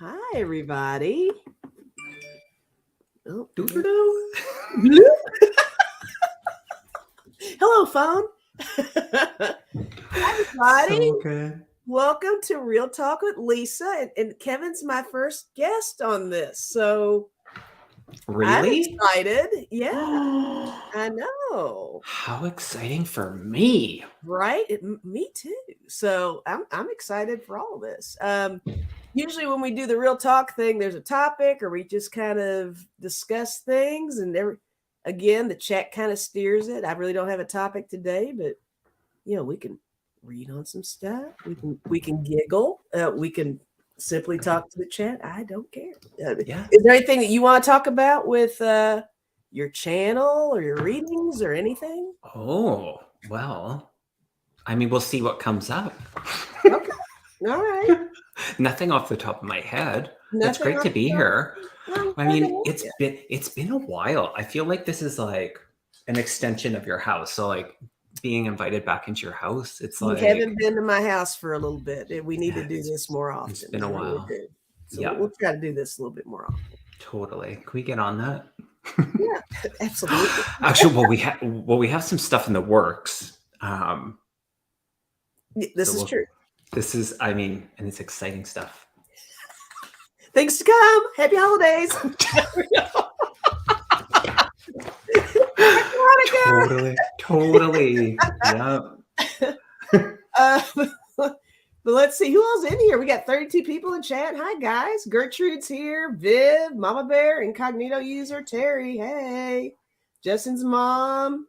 Hi, everybody. Oh, Doo-doo-doo. hello, phone. Hi, everybody. So good. Welcome to Real Talk with Lisa. And Kevin's my first guest on this. So I'm Really? excited. Yeah, How I know. exciting for me. Right? Me too. So I'm excited for all of this. Usually when we do the real talk thing, there's a topic or we just kind of discuss things and again the chat kind of steers it. I really don't have a topic today, but we can read on some stuff. We can giggle. We can simply talk to the chat. I don't care. Yeah. Is there anything that you want to talk about with your channel or your readings or anything? Oh, well, I mean, we'll see what comes up. Okay. All right. Nothing off the top of my head. It's Nothing great off to be the top. here. I'm I glad to mean, have it's you. been a while. I feel like this is like an extension of your house. So like being invited back into your house, it's You like haven't been to my house for a little bit. We need to yeah, do this more it's often. been a We really while. do. So Yeah, we'll try to do this a little bit more often. totally. Can we get on that? Yeah, absolutely. Actually, we have some stuff in the works. This So is true. this is, I mean, and it's exciting stuff. Things to come. Happy holidays. Totally. Yeah. But let's see who else in here. We got 32 people in chat. Hi guys. Gertrude's here. Viv, Mama Bear, incognito user Terry. Hey, Justin's mom.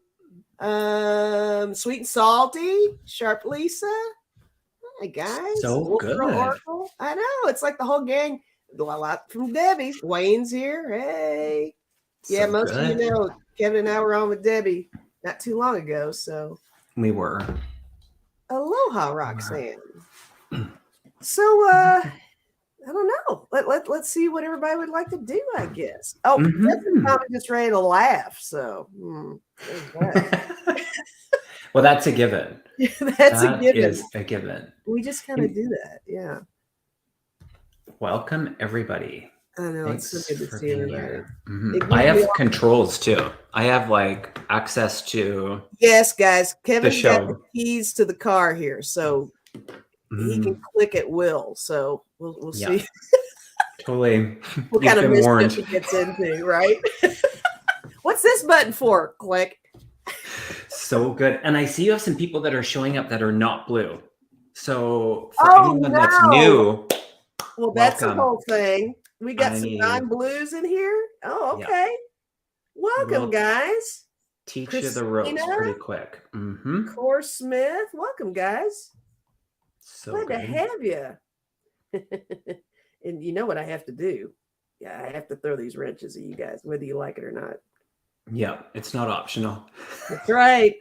Sweet and salty. Sharp Lisa. Hi guys. So Wolf Girl good. Oracle. I know it's like the whole gang. A lot from Debbie. Wayne's here. Hey. Yeah, So most of you good. know Kevin and I were on with Debbie not too long ago. So We were. aloha, Roxanne. So I don't know. Let's see what everybody would like to do, I guess. Oh, Justin probably just ready to laugh. So there's that. Well, that's a given. That's a That given. is a given. We just kind of do that. Yeah. Welcome, everybody. I know. Thanks It's so good to for see being everybody. here. We I have are- controls too. I have like access to Yes, guys. Kevin's the got the show. keys to the car here, so he can click at will. So we'll Yeah. see Totally. what You've kind of been mischief warned. he gets into, right? What's this button for? Click. So good. And I see you have some people that are showing up that are not blue. So for anyone that's new, well, that's the welcome. whole thing. We got I some mean, non-blues in here. Oh, yeah. okay. Welcome, We'll guys. teach you the ropes Christina? pretty quick. Core Smith. Welcome, guys. So Glad to good. have you. And you know what I have to do? Yeah, I have to throw these wrenches at you guys, whether you like it or not. Yeah, it's not optional. That's right.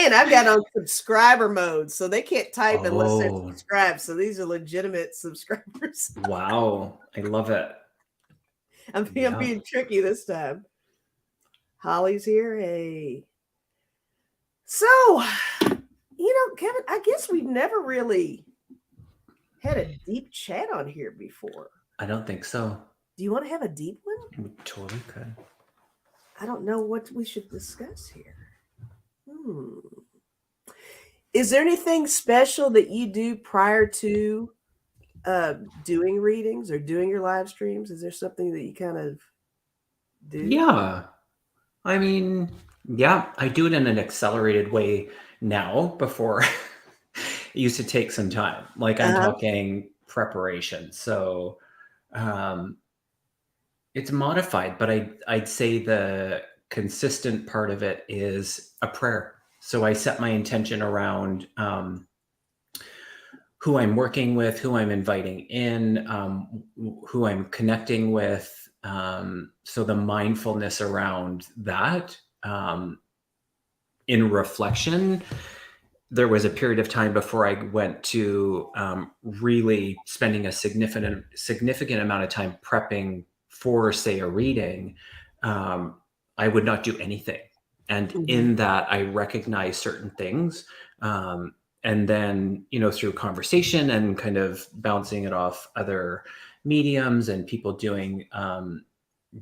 And I've got on subscriber mode, so they can't type unless they're subscribed. So these are legitimate subscribers. Wow. I love it. I'm being tricky this time. Holly's here. Hey. So, Kevin, I guess we've never really had a deep chat on here before. I don't think so. Do you want to have a deep one? We totally could. I don't know what we should discuss here. Is there anything special that you do prior to doing readings or doing your live streams? Is there something that you kind of do? Yeah. I mean, yeah, I do it in an accelerated way now. Before it used to take some time. Like I'm talking preparation. So it's modified, but I'd say the consistent part of it is a prayer. So I set my intention around who I'm working with, who I'm inviting in, who I'm connecting with. So the mindfulness around that in reflection, there was a period of time before I went to really spending a significant amount of time prepping for, say, a reading. I would not do anything. And in that, I recognize certain things. And and then, through conversation and kind of bouncing it off other mediums and people doing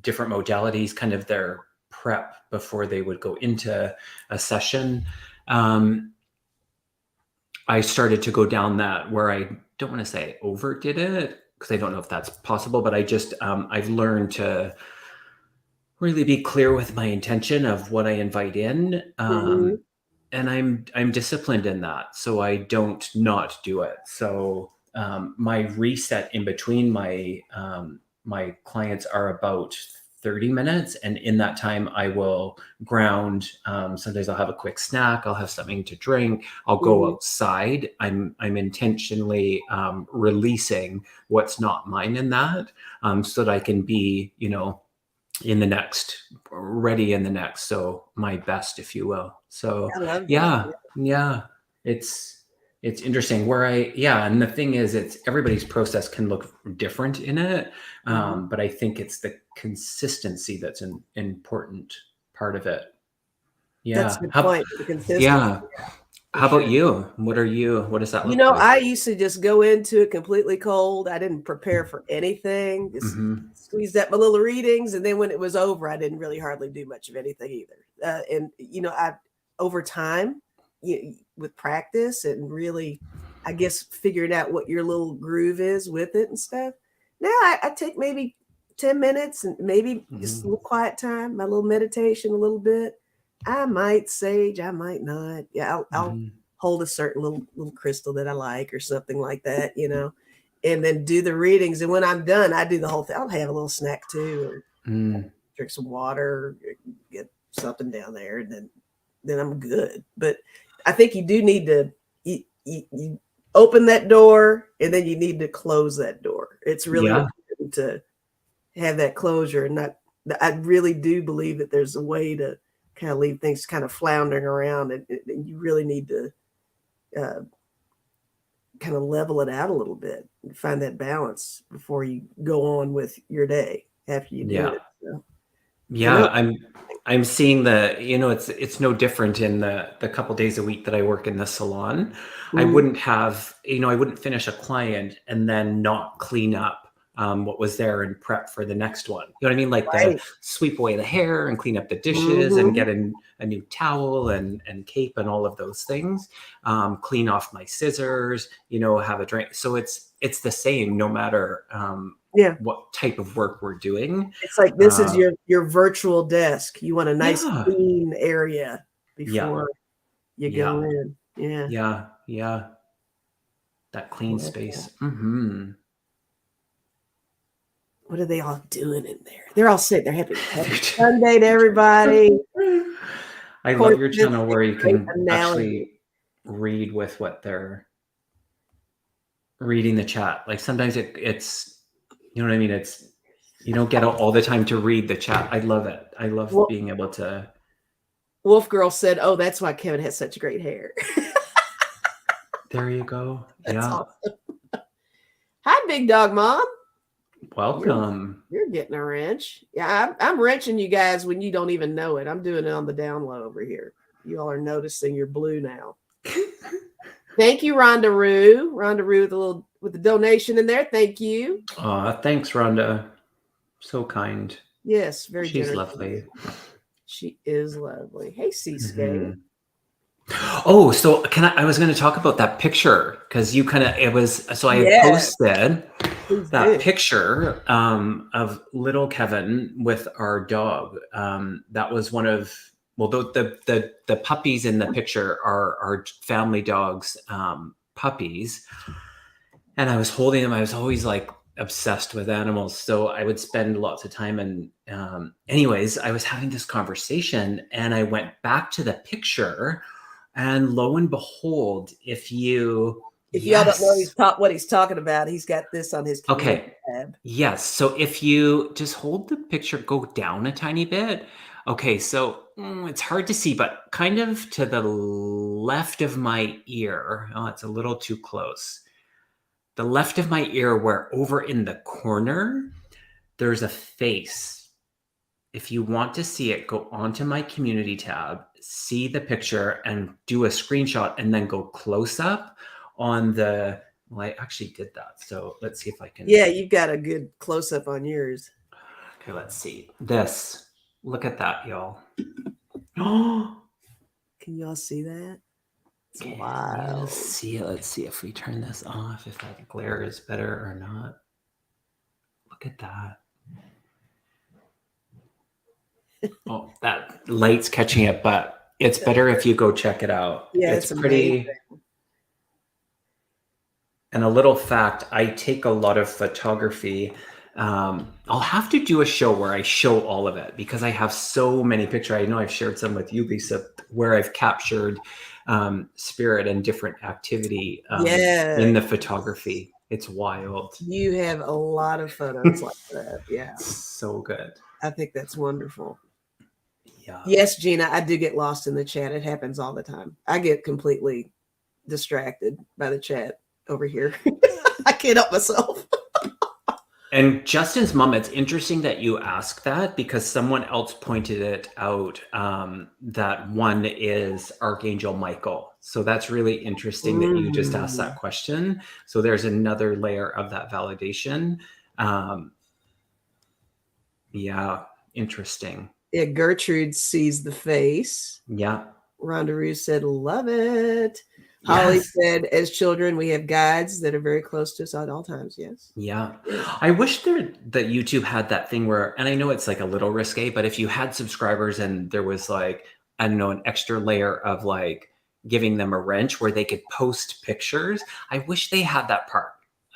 different modalities, kind of their prep before they would go into a session. I started to go down that, where I don't want to say overdid it, because I don't know if that's possible, but I just, I've learned to really be clear with my intention of what I invite in. And I'm disciplined in that, so I don't not do it. So my reset in between my clients are about 30 minutes, and in that time I will ground. Sometimes I'll have a quick snack, I'll have something to drink, I'll go outside. I'm intentionally releasing what's not mine in that, so that I can be, in the next, ready in the next, so my best, if you will. So I love that. yeah, it's interesting where and the thing is, it's everybody's process can look different in it, but I think it's the consistency that's an important part of it. That's a good point. The consistency. Yeah. How about you? What does that look like? I used to just go into it completely cold. I didn't prepare for anything. Just squeezed up my little readings, and then when it was over, I didn't really hardly do much of anything either. And I over time, with practice and really, I guess, figuring out what your little groove is with it and stuff. Now I take maybe 10 minutes and maybe just a little quiet time, my little meditation, a little bit. I might sage, I might not. Yeah, I'll hold a certain little crystal that I like or something like that, and then do the readings. And when I'm done, I do the whole thing. I'll have a little snack too, or drink some water, or get something down there, and then I'm good. But I think you do need to you open that door, and then you need to close that door. It's really important to have that closure, and I really do believe that there's a way to kind of leave things kind of floundering around, and you really need to kind of level it out a little bit and find that balance before you go on with your day after you do it. So, I'm seeing it's no different in the couple days a week that I work in the salon. I wouldn't finish a client and then not clean up what was there and prep for the next one. You know what I mean? Like the sweep away the hair and clean up the dishes and get a new towel and cape and all of those things. Clean off my scissors, have a drink. So it's the same no matter what type of work we're doing. It's like this is your virtual desk. You want a nice clean area before you go in. Yeah. That clean space. What are they all doing in there? They're all sitting there. Happy Sunday to everybody. I love your channel where you can actually read with what they're reading the chat. Like sometimes it's, you know what I mean? It's, you don't get all the time to read the chat. I love it. I love being able to. Wolf Girl said, "Oh, that's why Kevin has such great hair." There you go. That's awesome. Hi, Big Dog Mom. Welcome. You're getting a wrench. Yeah, I'm wrenching you guys when you don't even know it. I'm doing it on the down low over here. You all are noticing you're blue now. Thank you, Rhonda Roo. Rhonda Roo with the donation in there. Thank you. Thanks, Rhonda. So kind. Yes, very She's generous. lovely. She is lovely. Hey, Seascape. Oh, so I was going to talk about that picture because I had posted that picture of little Kevin with our dog. That was one of, the puppies in the picture are our family dog's puppies. And I was holding them. I was always like obsessed with animals. So I would spend lots of time. And anyways, I was having this conversation and I went back to the picture. And lo and behold, if y'all don't know what he's talking about, he's got this on his tab. Yes. So if you just hold the picture, go down a tiny bit. Okay. So it's hard to see, but kind of to the left of my ear. Oh, it's a little too close. The left of my ear, where over in the corner, there's a face. If you want to see it, go onto my community tab see the picture and do a screenshot and then go close up on the, well, I actually did that. So let's see if I can. Yeah, you've got a good close up on yours. Okay, let's see this. Look at that, y'all. Oh, can y'all see that? It's can wild. you see it? Let's see if we turn this off, if that glare is better or not. Look at that. Oh, that light's catching it, but it's better if you go check it out. Yeah, it's pretty. Amazing. And a little fact, I take a lot of photography. I'll have to do a show where I show all of it because I have so many pictures. I know I've shared some with you, Lisa, where I've captured spirit and different activity in the photography. It's wild. You have a lot of photos like that. Yeah. So good. I think that's wonderful. Yeah. Yes, Gina, I do get lost in the chat. It happens all the time. I get completely distracted by the chat over here. I can't help myself. And Justin's mom, it's interesting that you ask that because someone else pointed it out that one is Archangel Michael. So that's really interesting that you just asked that question. So there's another layer of that validation. Yeah, interesting. Yeah, Gertrude sees the face. Yeah. Rhonda Rue said, love it. Holly said, as children, we have guides that are very close to us at all times. Yes. Yeah. I wish that YouTube had that thing where, and I know it's like a little risque, but if you had subscribers and there was like, I don't know, an extra layer of like giving them a wrench where they could post pictures. I wish they had that part.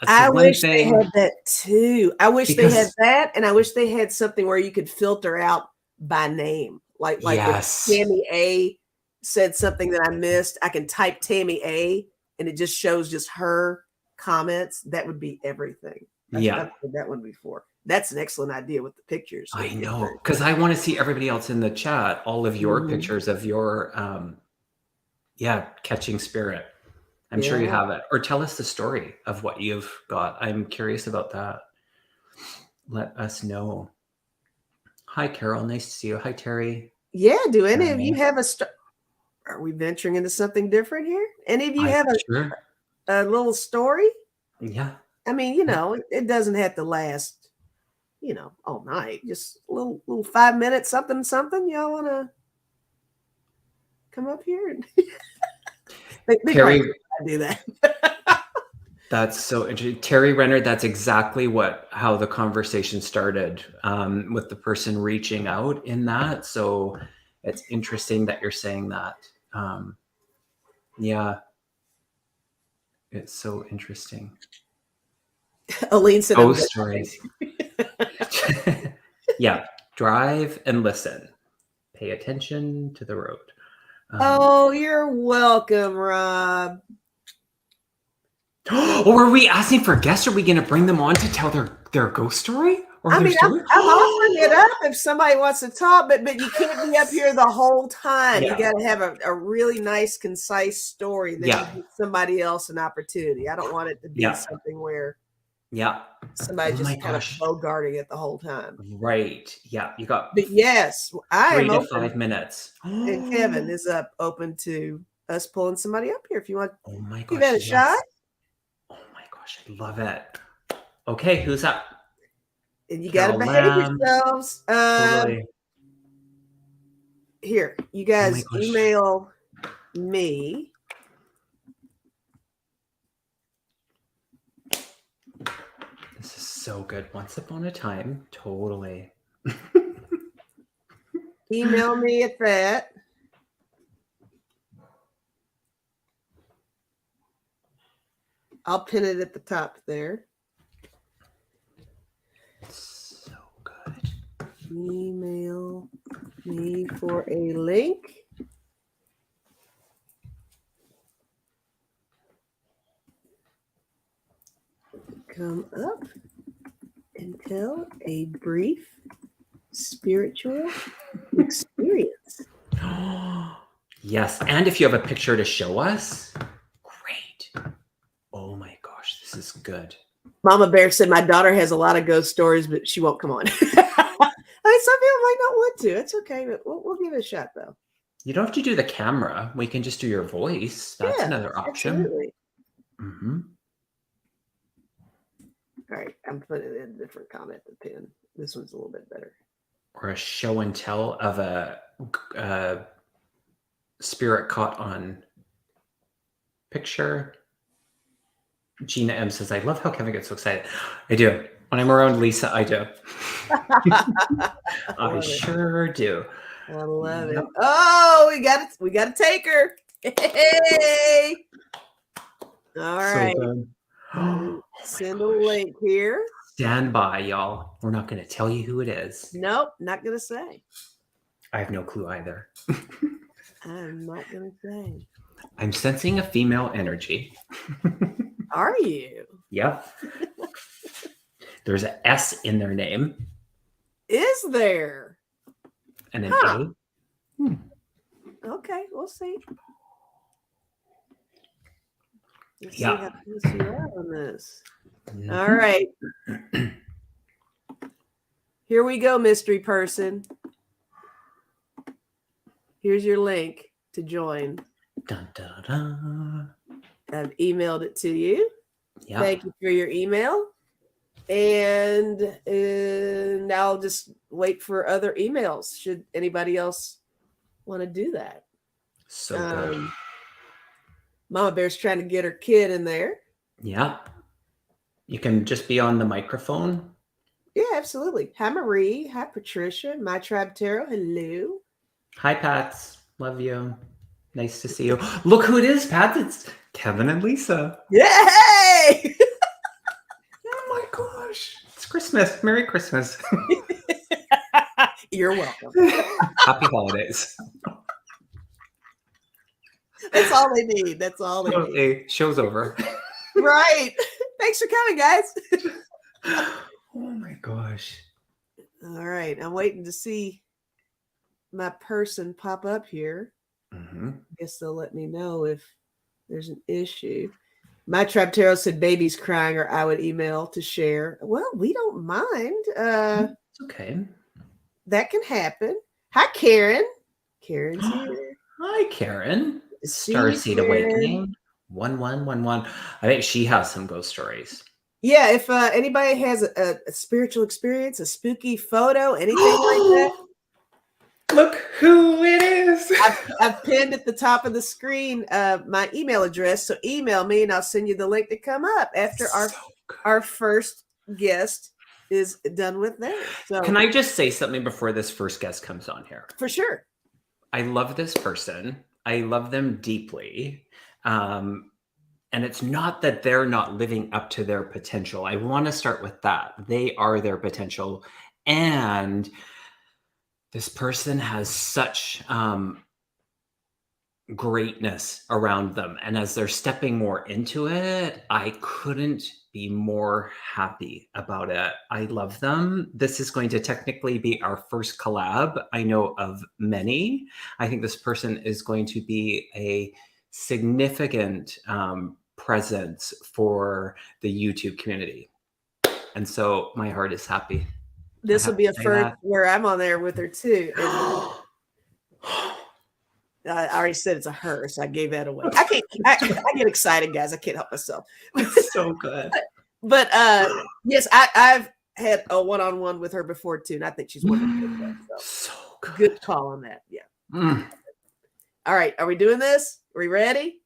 I wish they had that too. I wish they had that. And I wish they had something where you could filter out by name. Like if Tammy A said something that I missed, I can type Tammy A and it just shows just her comments. That would be everything. I've heard that one before. That's an excellent idea with the pictures. I know, because I want to see everybody else in the chat, all of your pictures of your catching spirit. I'm sure you have it. Or tell us the story of what you've got. I'm curious about that. Let us know. Hi, Carol. Nice to see you. Hi, Terry. Yeah. Do any of you have a are we venturing into something different here? Any of you have a little story? Yeah. I mean, it doesn't have to last, all night. Just a little 5 minutes, something. Y'all want to come up here? And Terry, I do that. That's so interesting. Terry Renner, that's exactly how the conversation started with the person reaching out in that. So it's interesting that you're saying that. Yeah. It's so interesting. Aline said, ghost stories. Yeah. Drive and listen. Pay attention to the road. Oh, you're welcome, Rob. Or are we asking for guests? Are we going to bring them on to tell their ghost story? Or I'm offering it up if somebody wants to talk, but you can't be up here the whole time. You got to have a really nice, concise story that you give somebody else an opportunity. I don't want it to be something where somebody just kind of bogarting it the whole time. Right. Yeah. You got. But yes, I am 3 to 5 minutes. And Kevin is open to us pulling somebody up here if you want. Oh my gosh! Give that a shot. Oh my gosh! I love it. Okay, who's up? And you got to behave yourselves. Totally. Here, you guys email me. This is so good. Once upon a time, totally. Email me at that. I'll pin it at the top there. So good. Email me for a link. Come up and tell a brief spiritual experience. Yes. And if you have a picture to show us, great. Oh my gosh, this is good. Mama Bear said, my daughter has a lot of ghost stories, but she won't come on. Some people might not want to. It's okay, but we'll give it a shot, though. You don't have to do the camera. We can just do your voice. That's Yeah, another option. absolutely. Mm-hmm. All right, I'm putting in a different comment to pin. This one's a little bit better. Or a show and tell of a spirit caught on picture. Gina M says, I love how Kevin gets so excited. I do. When I'm around Lisa, I do. I sure do. I love it. Oh, we got a taker. Hey. All right. Oh Send a link here. Stand by, y'all. We're not going to tell you who it is. Nope, not gonna say. I have no clue either. I'm not gonna say. I'm sensing a female energy. Are you? Yep. There's an S in their name. Is there? And an A. Okay, we'll see. Let's see Yeah. how close you are on this. All right. Here we go, mystery person. Here's your link to join. Dun, dun, dun. I've emailed it to you. Yeah. Thank you for your email. And now I'll just wait for other emails. Should anybody else want to do that? So good. Mama Bear's trying to get her kid in there. Yeah. You can just be on the microphone. Yeah, absolutely. Hi, Marie. Hi, Patricia. My Tribe Tarot. Hello. Hi, Pats. Love you. Nice to see you. Look who it is, Pats. It's Kevin and Lisa. Yay! Oh my gosh. It's Christmas. Merry Christmas. You're welcome. Happy holidays. That's all they need. That's all they need. Show's over. Right. Thanks for coming, guys. Oh my gosh. All right. I'm waiting to see my person pop up here. Mm-hmm. I guess they'll let me know if there's an issue. My Tribe Tarot said baby's crying, or I would email to share. Well, we don't mind. It's okay. That can happen. Hi, Karen. Karen's here. Hi, Karen. Starseed Awakening. 1111. I think she has some ghost stories. Yeah, if anybody has a spiritual experience, a spooky photo, anything like that. Look who it is. I've pinned at the top of the screen my email address. So email me and I'll send you the link to come up after our first guest is done with theirs. So, can I just say something before this first guest comes on here? For sure. I love this person. I love them deeply. And it's not that they're not living up to their potential. I want to start with that. They are their potential. And this person has such greatness around them. And as they're stepping more into it, I couldn't be more happy about it. I love them. This is going to technically be our first collab. I know of many. I think this person is going to be a significant presence for the YouTube community. And so my heart is happy. This will be a first where I'm on there with her too. I already said it's a her, so I gave that away. I get excited, guys. I can't help myself. It's so good. But yes, I've had a one-on-one with her before too, and I think she's wonderful. So good. Good call on that. Yeah. All right, are we doing this? Are we ready?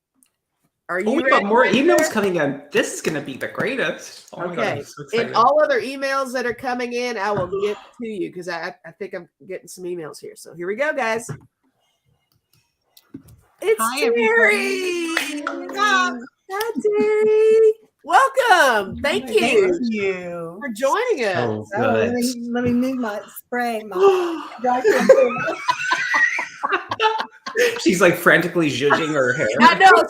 Are you we got more emails coming in. This is going to be the greatest. Oh my God, I'm so excited. And all other emails that are coming in, I will get to you because I think I'm getting some emails here. So here we go, guys. It's Terry. Hi, Terry. Welcome. Thank you for joining us. So good. Let me move my spray. She's like frantically zhuzhing her hair. I know.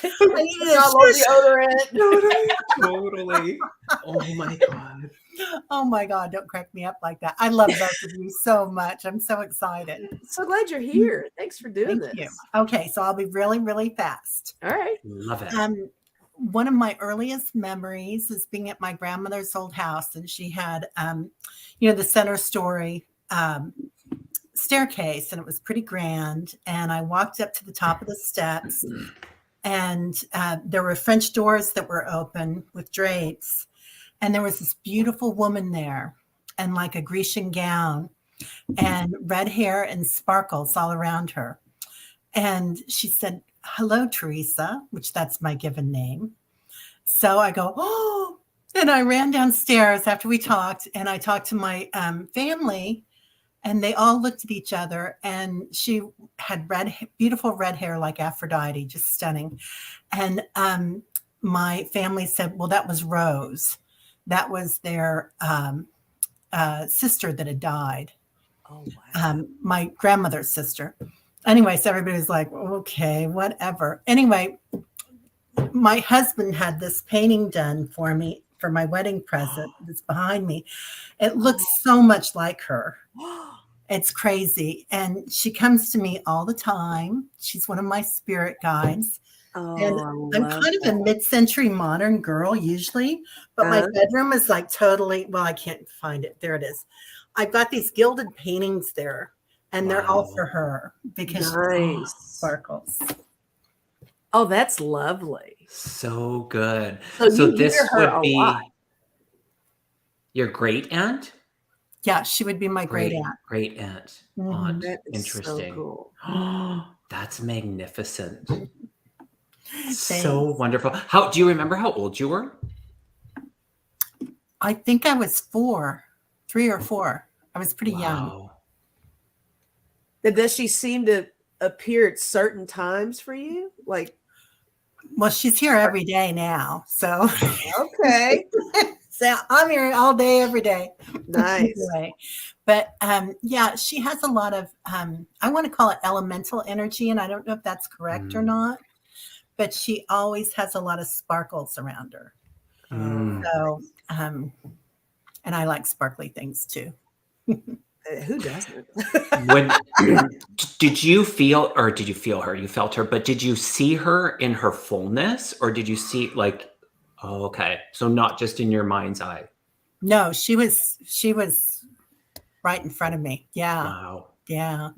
I need deodorant. Totally. Oh my God. Oh my God. Don't crack me up like that. I love both of you so much. I'm so excited. So glad you're here. Thanks for doing this. You. Okay. So I'll be really, really fast. All right. Love it. One of my earliest memories is being at my grandmother's old house, and she had, the center story staircase, and it was pretty grand. And I walked up to the top of the steps, and there were French doors that were open with drapes. And there was this beautiful woman there, and like a Grecian gown, and red hair and sparkles all around her. And she said, "Hello, Teresa," which that's my given name. So I go, "Oh," and I ran downstairs after we talked, and I talked to my family, and they all looked at each other, and she had beautiful red hair like Aphrodite, just stunning. And my family said, "Well, that was Rose. That was their sister that had died." Oh, wow. My grandmother's sister. Anyway, so everybody was like, "Okay, whatever." Anyway, my husband had this painting done for me for my wedding present that's behind me. It looks so much like her. It's crazy. And she comes to me all the time. She's one of my spirit guides. And I'm kind of a mid-century modern girl usually, but my bedroom is like totally, well, I can't find it. There it is. I've got these gilded paintings there, and they're all for her because she sparkles. Oh, that's lovely. So good. So you this hear her would a lot. be your great aunt? Yeah, she would be my great aunt. Great aunt. Mhm. Aunt. That is Interesting. so cool. That's magnificent. Thanks. So wonderful. How do you remember how old you were? I think I was 3 or 4. I was pretty young. Does she seem to appear at certain times for you? Like, well, she's here every day now. So okay. So I'm here all day, every day. Nice. Anyway, but yeah, she has a lot of, I want to call it elemental energy. And I don't know if that's correct or not, but she always has a lot of sparkles around her. So, and I like sparkly things too. Who doesn't? When did you feel her? You felt her, but did you see her in her fullness, or did you see like, oh, okay, so not just in your mind's eye? No, she was right in front of me. Yeah. Wow. Yeah.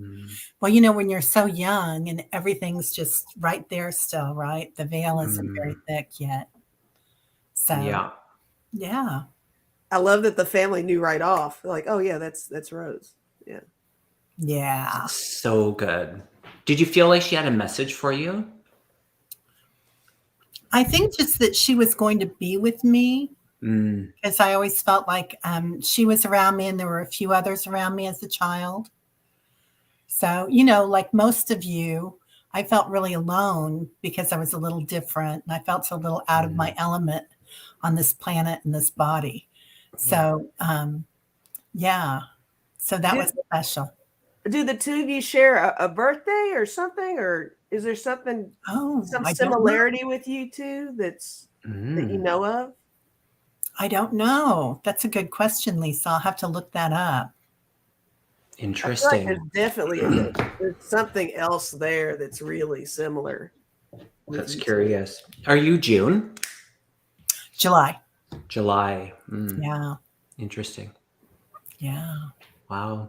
Well, you know, when you're so young and everything's just right there still, right? The veil isn't very thick yet. So yeah. I love that the family knew right off. They're like, oh yeah, that's Rose. Yeah. Yeah. So good. Did you feel like she had a message for you? I think just that she was going to be with me, because I always felt like she was around me and there were a few others around me as a child. So, you know, like most of you, I felt really alone because I was a little different and I felt a little out of my element on this planet and this body. So, yeah. So that was special. Do the two of you share a birthday or something, or is there something, some similarity with you two that you know of? I don't know. That's a good question, Lisa. I'll have to look that up. Interesting. I feel like there's definitely there's something else there that's really similar. That's curious. Are you June? July. Yeah. Interesting. Yeah. Wow.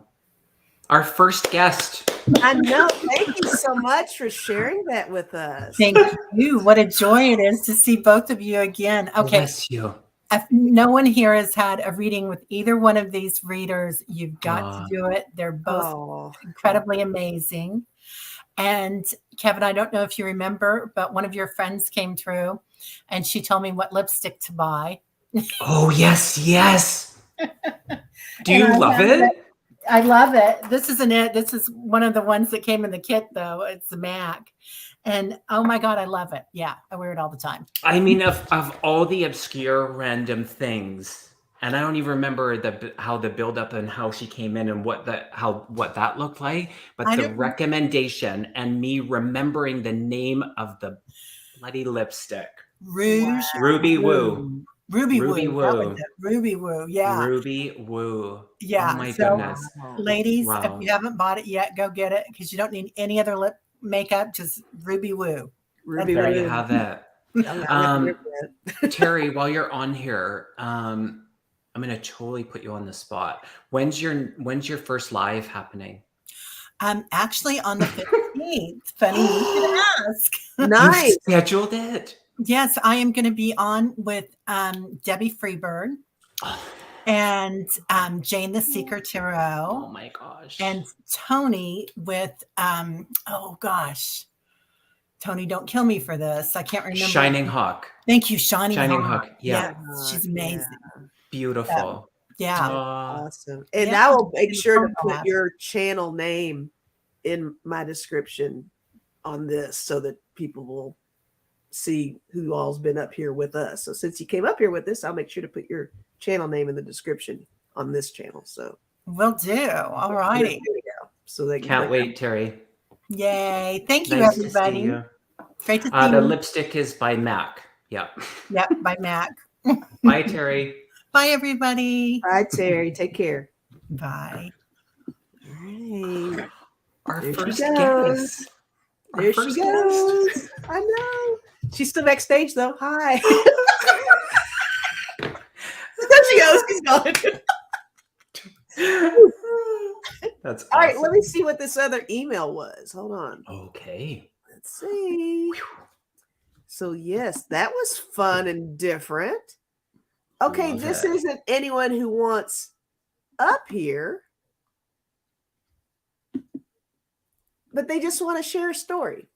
Our first guest. I know. Thank you so much for sharing that with us. Thank you. What a joy it is to see both of you again. Okay. Bless you. If no one here has had a reading with either one of these readers, you've got to do it. They're both incredibly amazing. And Kevin, I don't know if you remember, but one of your friends came through and she told me what lipstick to buy. Oh, yes. Do you love it? I love it. This isn't it. This is one of the ones that came in the kit, though. It's the MAC. And oh my God, I love it. Yeah, I wear it all the time. I mean, of all the obscure random things, and I don't even remember how the buildup and how she came in and what that looked like, but the recommendation and me remembering the name of the bloody lipstick. Ruby Woo. Ruby Woo. Ruby Woo. Yeah. Ruby Woo. Yeah. Oh my goodness. Ladies, if you haven't bought it yet, go get it because you don't need any other lip makeup, just Ruby Woo. There you have it. Terry, while you're on here, I'm going to totally put you on the spot. When's your first live happening? Actually, on the 15th. Funny you should ask. Nice. You scheduled it. Yes, I am going to be on with Debbie Freeberg and Jane the Seeker Tarot. Oh my gosh. And Tony with, oh gosh, Tony, don't kill me for this. I can't remember. Shining Hawk. Thank you, Shining Hawk. Yeah. She's amazing. Beautiful. Yeah. Awesome. And Yeah. I will make sure to Yeah. put your channel name in my description on this so that people will see who all's been up here with us. So since you came up here with this, I'll make sure to put your channel name in the description on this channel. So will do. All righty. There we go. So they Can't wait, Terry. Yay. Thank you, Nice everybody. to see you. Great to see The you. lipstick is by MAC. Yeah. Yep, by Mac. Bye, Terry. Bye, everybody. Bye, Terry. Take care. Bye. All right. Our There she first goes. guest. There she goes. I know. She's still backstage though. Hi. There she goes. She's gone. That's awesome. All right. Let me see what this other email was. Hold on. Okay. Let's see. So yes, that was fun and different. Okay, Love this it. isn't anyone who wants up here, but they just want to share a story.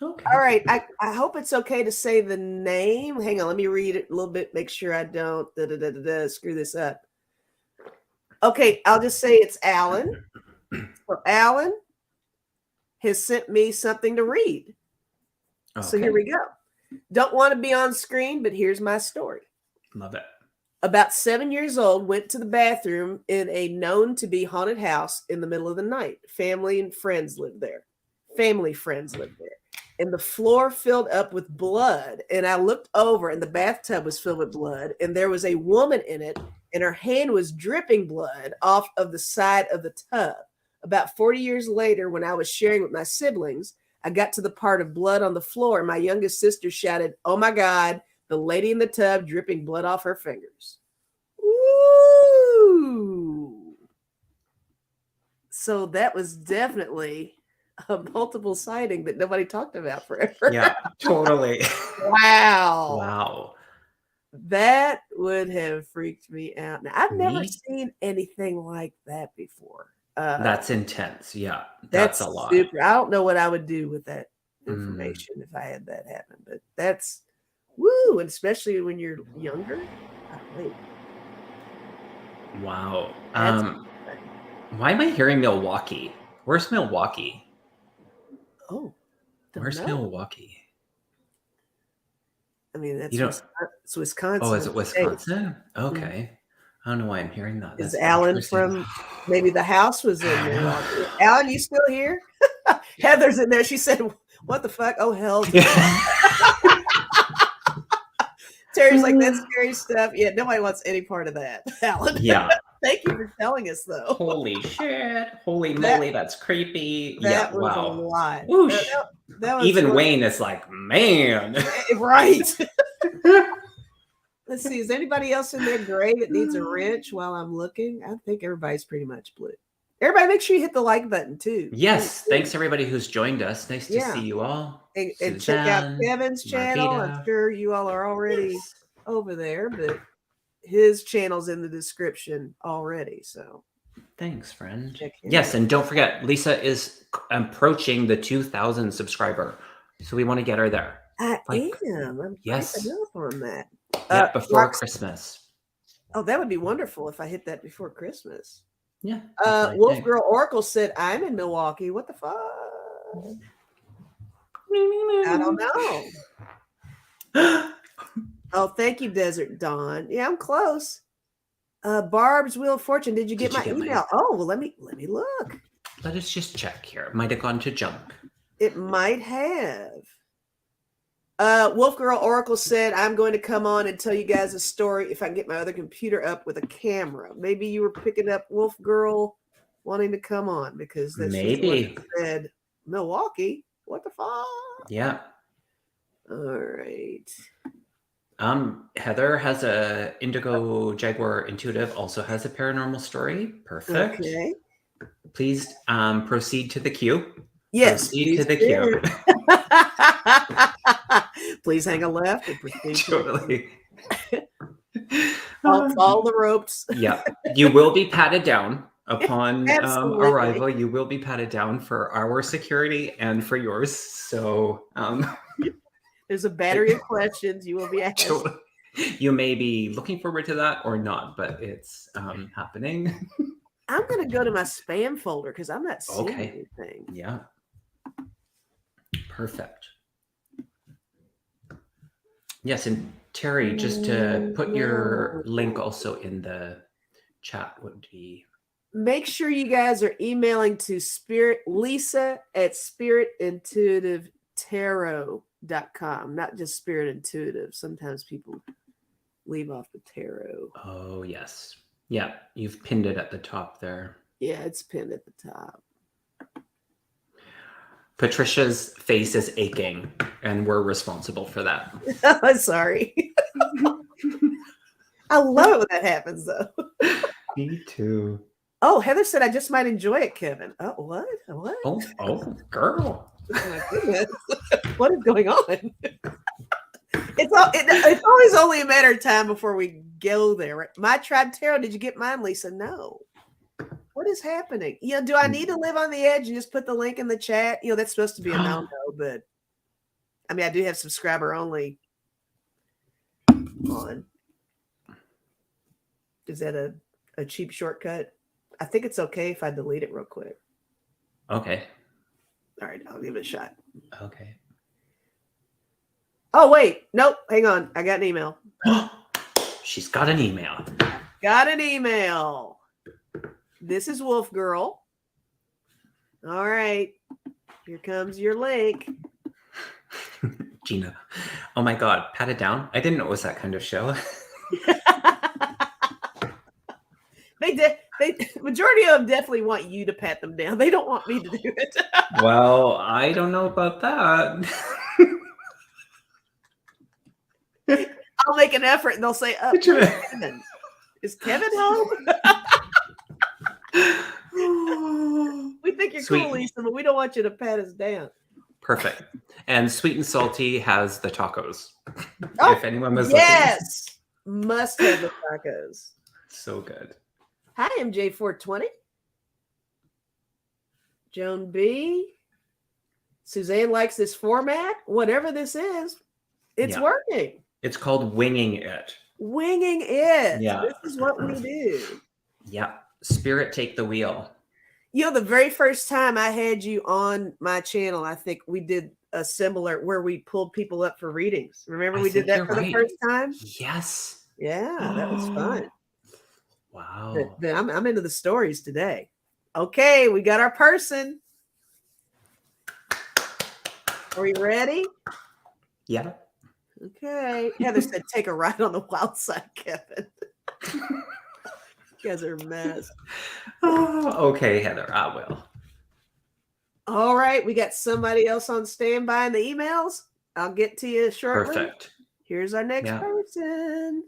Okay. All right. I hope it's okay to say the name. Hang on, let me read it a little bit, make sure I don't screw this up. Okay, I'll just say it's Alan. So Alan has sent me something to read. So here we go. Don't want to be on screen, but here's my story. Love it. About 7 years old, went to the bathroom in a known to be haunted house in the middle of the night. Family and friends lived there. And the floor filled up with blood. And I looked over and the bathtub was filled with blood. And there was a woman in it and her hand was dripping blood off of the side of the tub. About 40 years later, when I was sharing with my siblings, I got to the part of blood on the floor and my youngest sister shouted, "Oh my God, the lady in the tub dripping blood off her fingers." Ooh. So that was definitely a multiple sighting that nobody talked about forever. Yeah, totally. Wow. Wow. That would have freaked me out. Now, I've never Me? seen anything like that before. That's intense. Yeah. That's a lot. super. I don't know what I would do with that information if I had that happen, but that's woo, and especially when you're younger. Wait, Wow. that's Why am I hearing Milwaukee? Where's Milwaukee? don't Where's know. Milwaukee? I mean, that's You don't- it's Wisconsin. Oh, is it State. Wisconsin? Okay. I don't know why I'm hearing that. Is That's Alan interesting. from maybe the house was in Milwaukee? Alan, you still here? Heather's in there. She said, "What the fuck? Oh hell!" Terry's like, "That's scary stuff." Yeah, nobody wants any part of that, Alan. Yeah. Thank you for telling us, though. Holy shit. Holy That- moly, that's creepy. That Yeah, was a wow. lot. Whoosh. That was Even really- Wayne is like, man. right. Let's see. Is anybody else in there gray that needs a wrench while I'm looking? I think everybody's pretty much blue. Everybody, make sure you hit the like button too. Yes. Thanks everybody who's joined us. Nice to Yeah. see you all. And check out Suzanne, Kevin's channel. I'm Marvita. sure you all are already Yes. over there, but his channel's in the description already. So Thanks, friend. check him Yes, out. and don't forget, Lisa is approaching the 2,000 subscriber. So we want to get her there. I like- am. I'm Yes. creeping up on that. Yeah, before Rox- Christmas. Oh, that would be wonderful if I hit that before Christmas. Yeah. that's what I Wolf think. Girl Oracle said, "I'm in Milwaukee." What the fuck? I don't know. Oh, thank you, Desert Dawn. Yeah, I'm close. Barb's Wheel of Fortune. Did you get Did you my get my- email? Oh, well, let me look. Let us just check here. It might have gone to junk. It might have. Wolf Girl Oracle said, "I'm going to come on and tell you guys a story if I can get my other computer up with a camera." Maybe you were picking up Wolf Girl wanting to come on because that's just the one Maybe. that said Milwaukee. What the fuck? Yeah. All right. Heather has a Indigo Jaguar Intuitive, also has a paranormal story. Perfect. Okay. Please proceed to the queue. Yes, Proceed to please the queue. Please hang a left and proceed to the queue. Totally. Follow the ropes. Yeah, you will be patted down upon Absolutely. arrival. You will be patted down for our security and for yours. So There's a battery of questions you will be asked. totally. You may be looking forward to that or not, but it's happening. I'm going to go to my spam folder because I'm not seeing Okay. anything. Yeah. Perfect. Yes, and Terry, just to put your link also in the chat would be. Make sure you guys are emailing to Lisa at spiritintuitivetarot.com, not just Spirit Intuitive. Sometimes people leave off the tarot. Oh, yes. Yeah, you've pinned it at the top there. Yeah, it's pinned at the top. Patricia's face is aching, and we're responsible for that. I'm sorry. I love it when that happens, though. Me too. Oh, Heather said, I just might enjoy it, Kevin. Oh, what? What? Oh, girl. Oh, my goodness. What is going on? It's always only a matter of time before we go there. Right? My Tribe Tarot, did you get mine, Lisa? No. What is happening? Do I need to live on the edge and just put the link in the chat? That's supposed to be a no-no, but I mean, I do have subscriber only on. Is that a cheap shortcut? I think it's okay if I delete it real quick. Okay. All right, I'll give it a shot. Okay. Oh, wait. Nope. Hang on. I got an email. She's got an email. Got an email. This is Wolf Girl. All right. Here comes your link. Gina. Oh my God. Pat it down. I didn't know it was that kind of show. They did. Majority of them definitely want you to pat them down. They don't want me to do it. Well, I don't know about that. I'll make an effort and they'll say, "Where's Kevin? Is Kevin home?" We think you're Sweet. cool, Lisa, but we don't want you to pat us down. Perfect. And Sweet and Salty has the tacos. Oh, if anyone was yes, must have the tacos. So good. Hi, MJ420. Joan B. Suzanne likes this format. Whatever this is, it's working. It's called winging it. Winging it. Yeah. This is what we do. Yeah. Spirit take the wheel. The very first time I had you on my channel, I think we did a similar where we pulled people up for readings. Remember we did that for the first time? Yes. Yeah, that was fun. Wow. I'm into the stories today. Okay, we got our person. Are we ready? Yeah. Okay. Heather said, take a ride on the wild side, Kevin. You guys are a mess. Oh, okay, Heather, I will. All right. We got somebody else on standby in the emails. I'll get to you shortly. Perfect. Here's our next person.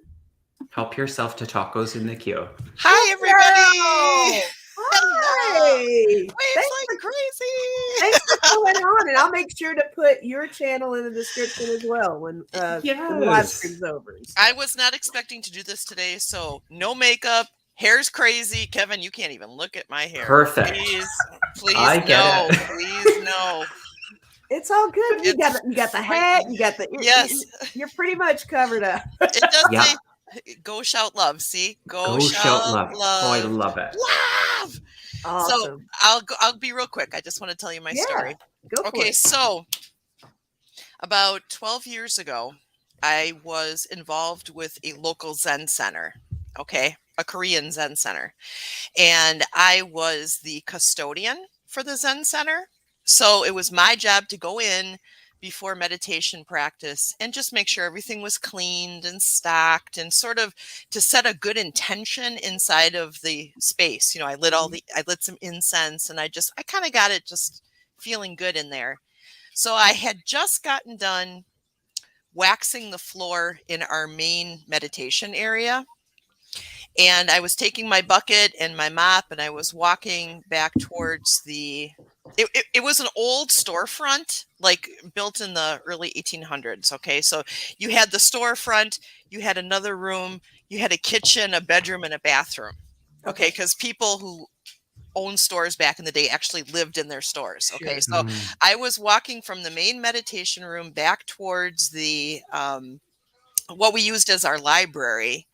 Help yourself to tacos in the queue. Hi, everybody. Hi. Waves like crazy. Thanks for coming on. And I'll make sure to put your channel in the description as well when the live stream's over. I was not expecting to do this today, so no makeup. Hair's crazy. Kevin, you can't even look at my hair. Perfect. Please, I get no. it. Please, no. It's all good. You got the hat. You got the You're pretty much covered up. It does say, "Go shout love." See, go shout love. Oh, I love it. Love. Awesome. So I'll be real quick. I just want to tell you my story. Go for it. So about 12 years ago, I was involved with a local Zen center. Okay. A Korean Zen center. And I was the custodian for the Zen center. So it was my job to go in before meditation practice and just make sure everything was cleaned and stocked and sort of to set a good intention inside of the space. I lit I lit some incense and I kind of got it just feeling good in there. So I had just gotten done waxing the floor in our main meditation area. And I was taking my bucket and my mop, and I was walking back towards it was an old storefront, like built in the early 1800s. Okay. So you had the storefront, you had another room, you had a kitchen, a bedroom, and a bathroom. Okay. Because people who owned stores back in the day actually lived in their stores. Okay. Sure. So I was walking from the main meditation room back towards the, what we used as our library.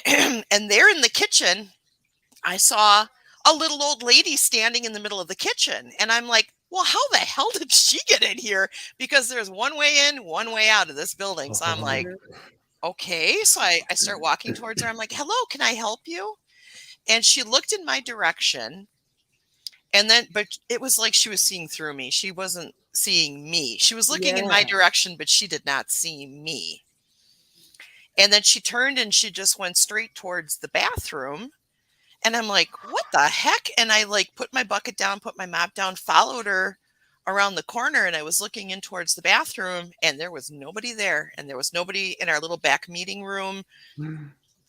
And there in the kitchen, I saw a little old lady standing in the middle of the kitchen. And I'm like, well, how the hell did she get in here? Because there's one way in, one way out of this building. So I'm like, okay. So I start walking towards her. I'm like, hello, can I help you? And she looked in my direction. And then, but it was like she was seeing through me. She wasn't seeing me. She was looking in my direction, but she did not see me. And then she turned and she just went straight towards the bathroom. And I'm like, what the heck? And I like put my bucket down, put my mop down, followed her around the corner. And I was looking in towards the bathroom and there was nobody there. And there was nobody in our little back meeting room.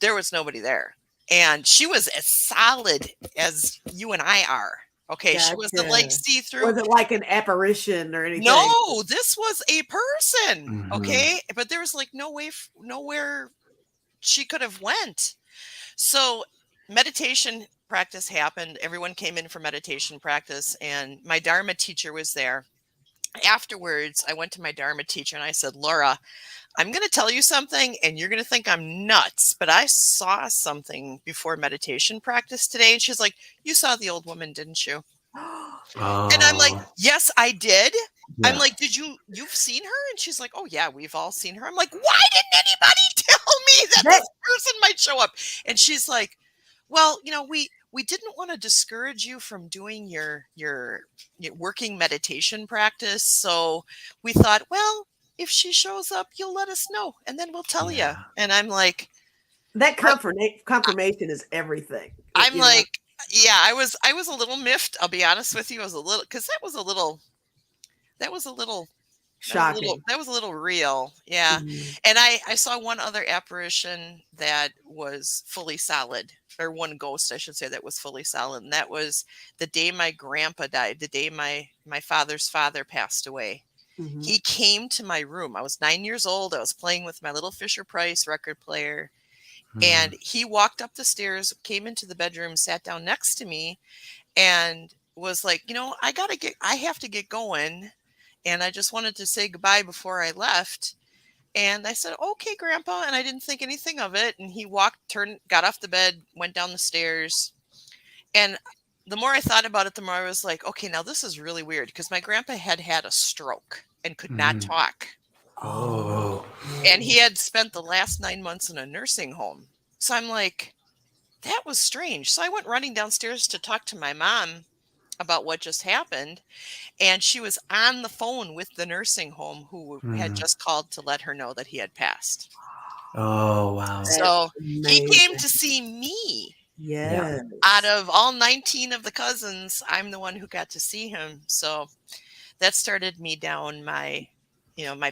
There was nobody there. And she was as solid as you and I are. Okay. She wasn't like see-through. Was it like an apparition or anything? No, this was a person. Okay. But there was like nowhere she could have went. So meditation practice happened. Everyone came in for meditation practice and my Dharma teacher was there. Afterwards, I went to my Dharma teacher and I said, Laura, I'm going to tell you something and you're going to think I'm nuts, but I saw something before meditation practice today. And she's like, you saw the old woman, didn't you? And I'm like, yes, I did. Yeah. I'm like, you've seen her? And she's like, oh yeah, we've all seen her. I'm like, why didn't anybody tell me that this person might show up? And she's like, well, we didn't want to discourage you from doing your working meditation practice. So we thought, well, if she shows up, you'll let us know and then we'll tell you. And I'm like, that confirmation is everything. I'm like, yeah, I was a little miffed. I'll be honest with you. I was a little, because that was a little shocking. That was a little real. Yeah. And I saw one other apparition that was fully solid, or one ghost, I should say, that was fully solid. And that was the day my grandpa died, the day my father's father passed away. He came to my room. I was 9 years old. I was playing with my little Fisher-Price record player. And he walked up the stairs, came into the bedroom, sat down next to me and was like, I have to get going. And I just wanted to say goodbye before I left. And I said, okay, Grandpa. And I didn't think anything of it. And he got off the bed, went down the stairs. And the more I thought about it, the more I was like, okay, now this is really weird because my grandpa had a stroke and could not talk. Oh. And he had spent the last 9 months in a nursing home. So I'm like, that was strange. So I went running downstairs to talk to my mom about what just happened. And she was on the phone with the nursing home who had just called to let her know that he had passed. Oh, wow. So he came to see me. Yeah. Out of all 19 of the cousins, I'm the one who got to see him. So that started me down my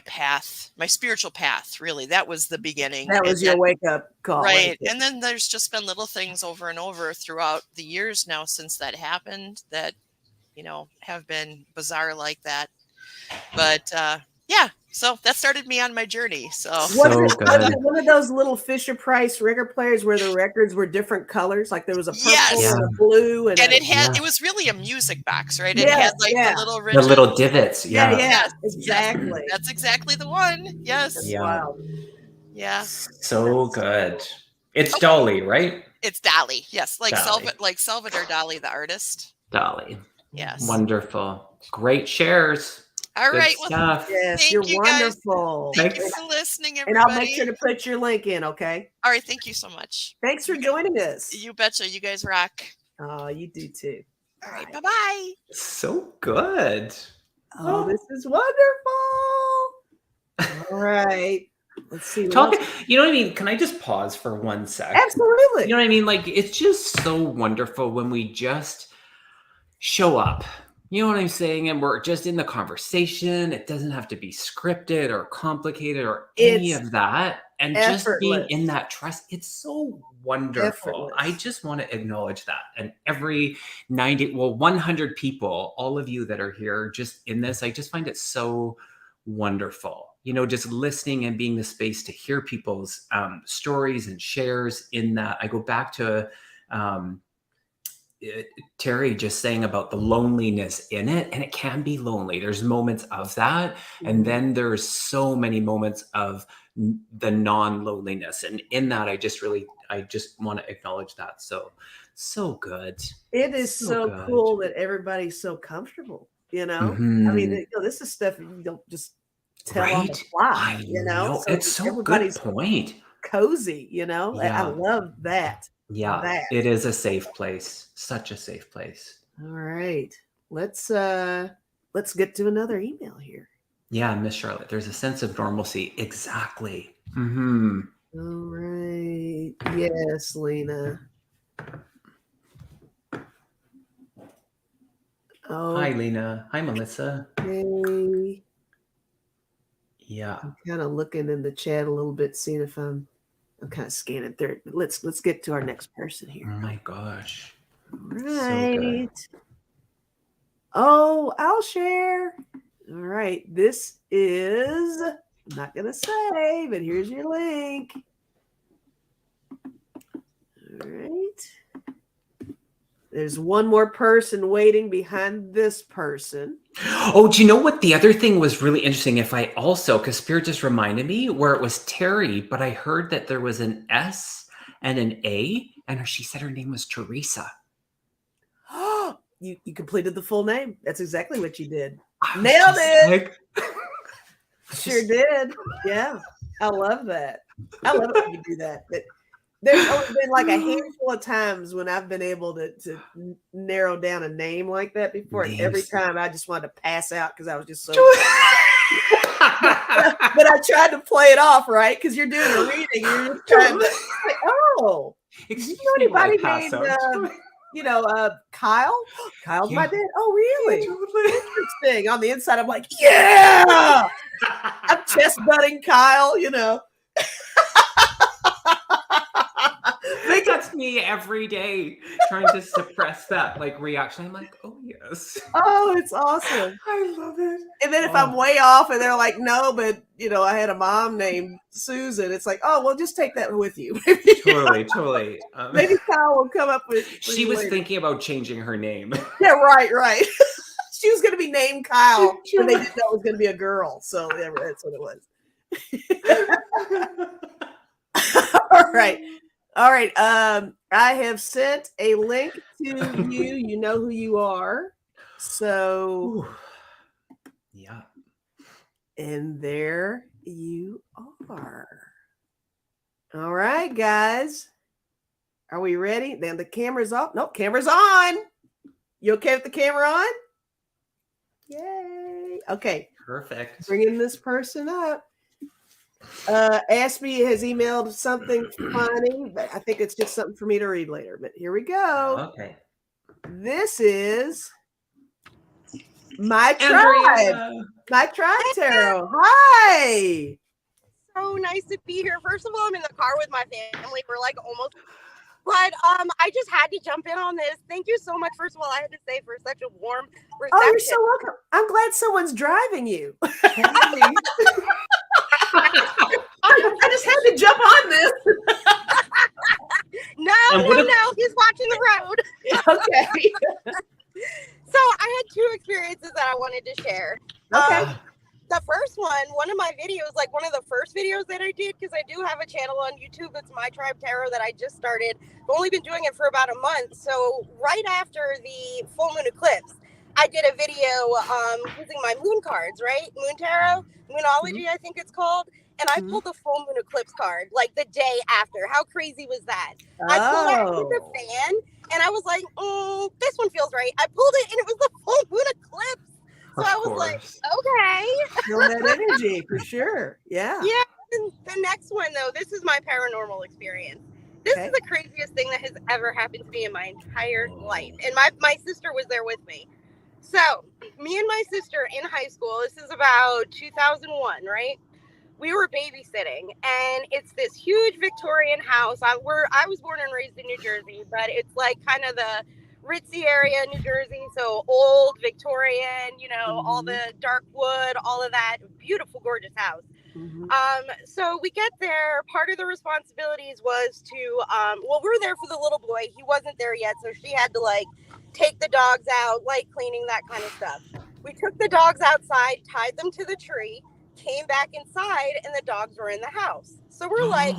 path, my spiritual path, really. That was the beginning. That was your wake up call. Right. And then there's just been little things over and over throughout the years now since that happened that, have been bizarre like that. But yeah, so that started me on my journey. So was it one of those little Fisher-Price record players where the records were different colors? Like there was a purple and a blue. And it was really a music box, right? It had like the little divots. Yeah, exactly. Yes, that's exactly the one. Yes. Yeah. Wow. Yeah. So good. It's Dolly, right? It's Dolly. Yes. Like Dolly. Like Salvador Dali, the artist. Dolly. Yes. Wonderful. Great shares. All Good right. Stuff. Yes, you're wonderful. Thank you for listening, everybody. And I'll make sure to put your link in, okay? All right. Thank you so much. Thanks for joining us. You betcha. You guys rock. Oh, you do too. All right. Bye-bye. So good. Oh, this is wonderful. All right. Let's see. You know what I mean? Can I just pause for 1 sec? Absolutely. You know what I mean? Like, it's just so wonderful when we just show up. You know what I'm saying? And we're just in the conversation. It doesn't have to be scripted or complicated or any It's of that. And just being in effortless. that trust, it's so wonderful. I Effortless. just want to acknowledge that. And every 100 people, all of you that are here just in this, I just find it so wonderful. You know, just listening and being the space to hear people's stories and shares in that. I go back to Terry just saying about the loneliness in it, and it can be lonely. There's moments of that, and then there's so many moments of the non-loneliness, and in that, I just want to acknowledge that. So good. It is so good. cool that everybody's so comfortable. You know, I mean, you know, this is stuff that you don't just tell on the fly. I You know, so it's so everybody's good point. cozy. You know, I Yeah. love that. Yeah, That. it is a safe place. Such a safe place. All right, let's get to another email here. Yeah, Miss Charlotte, there's a sense of normalcy. Exactly. Mm-hmm. All right. Yes, Lena. Oh, Hi, Lena. Hi, Melissa. okay. Yeah. I'm kind of looking in the chat a little bit, seeing if I'm kind of scanning through it. But let's get to our next person Oh here. my gosh. All So good. right. Oh, I'll share. All right. This is, I'm not going to say, but here's your link. All right. There's one more person waiting behind this person. Oh, do you know what the other thing was really interesting? Because Spirit just reminded me where it was Terry, but I heard that there was an S and an A, and she said her name was Teresa. Oh, you completed the full name. That's exactly what you did. Nailed it. Sure did. Yeah. I love that. I love it when you do that. But there's only been like a handful of times when I've been able to narrow down a name like that before. And every time I just wanted to pass out because I was just so. But I tried to play it off, right? Because you're doing a reading. You're just trying to, like, oh, Excuse you know anybody named, Kyle? Kyle's my dad. Oh, really? Yeah, totally. Interesting. On the inside, I'm like, yeah, I'm chest butting Kyle, you know. That's me every day trying to suppress that like reaction. I'm like, oh yes. Oh, it's awesome. I love it. And then if I'm way off and they're like, no, but you know, I had a mom named Susan, it's like, oh, well, just take that with you. Totally. Maybe Kyle will come up with. She was thinking about changing her name. Yeah, right. She was going to be named Kyle, but they didn't know it was going to be a girl. So yeah, that's what it was. All right. I have sent a link to you. You know who you are. So, yeah. And there you are. All right, guys. Are we ready? Then the camera's off. Nope, camera's on. You okay with the camera on? Yay. Okay. Perfect. Bringing this person up. Aspy has emailed something funny, but I think it's just something for me to read later. But here we go. Okay. This is my tribe. My tribe tarot. Hi. So nice to be here. First of all, I'm in the car with my family. We're like almost, but I just had to jump in on this. Thank you so much. First of all, I had to say for such a warm reception. Oh, you're so welcome. I'm glad someone's driving you. I just had to jump on this. No, he's watching the road. Okay. So I had two experiences that I wanted to share. Okay. The first one of my videos, like one of the first videos that I did, because I do have a channel on YouTube. It's My Tribe Tarot that I just started. I've only been doing it for about a month. So right after the full moon eclipse, I did a video using my moon cards, right? Moon Tarot, Moonology, I think it's called. And I pulled the full moon eclipse card like the day after. How crazy was that? I pulled it with the fan and I was like, this one feels right. I pulled it and it was the full moon eclipse. So I was like, okay. Feel that energy for sure. Yeah. Yeah. And the next one though, this is my paranormal experience. This is the craziest thing that has ever happened to me in my entire life. And my sister was there with me. So, me and my sister in high school, this is about 2001, right? We were babysitting, and it's this huge Victorian house. I was born and raised in New Jersey, but it's like kind of the ritzy area in New Jersey. So old Victorian, you know, all the dark wood, all of that. Beautiful, gorgeous house. So we get there. Part of the responsibilities was to, well, we're there for the little boy. He wasn't there yet, so she had to like take the dogs out, light cleaning, that kind of stuff. We took the dogs outside, tied them to the tree, came back inside, and the dogs were in the house. So we're like,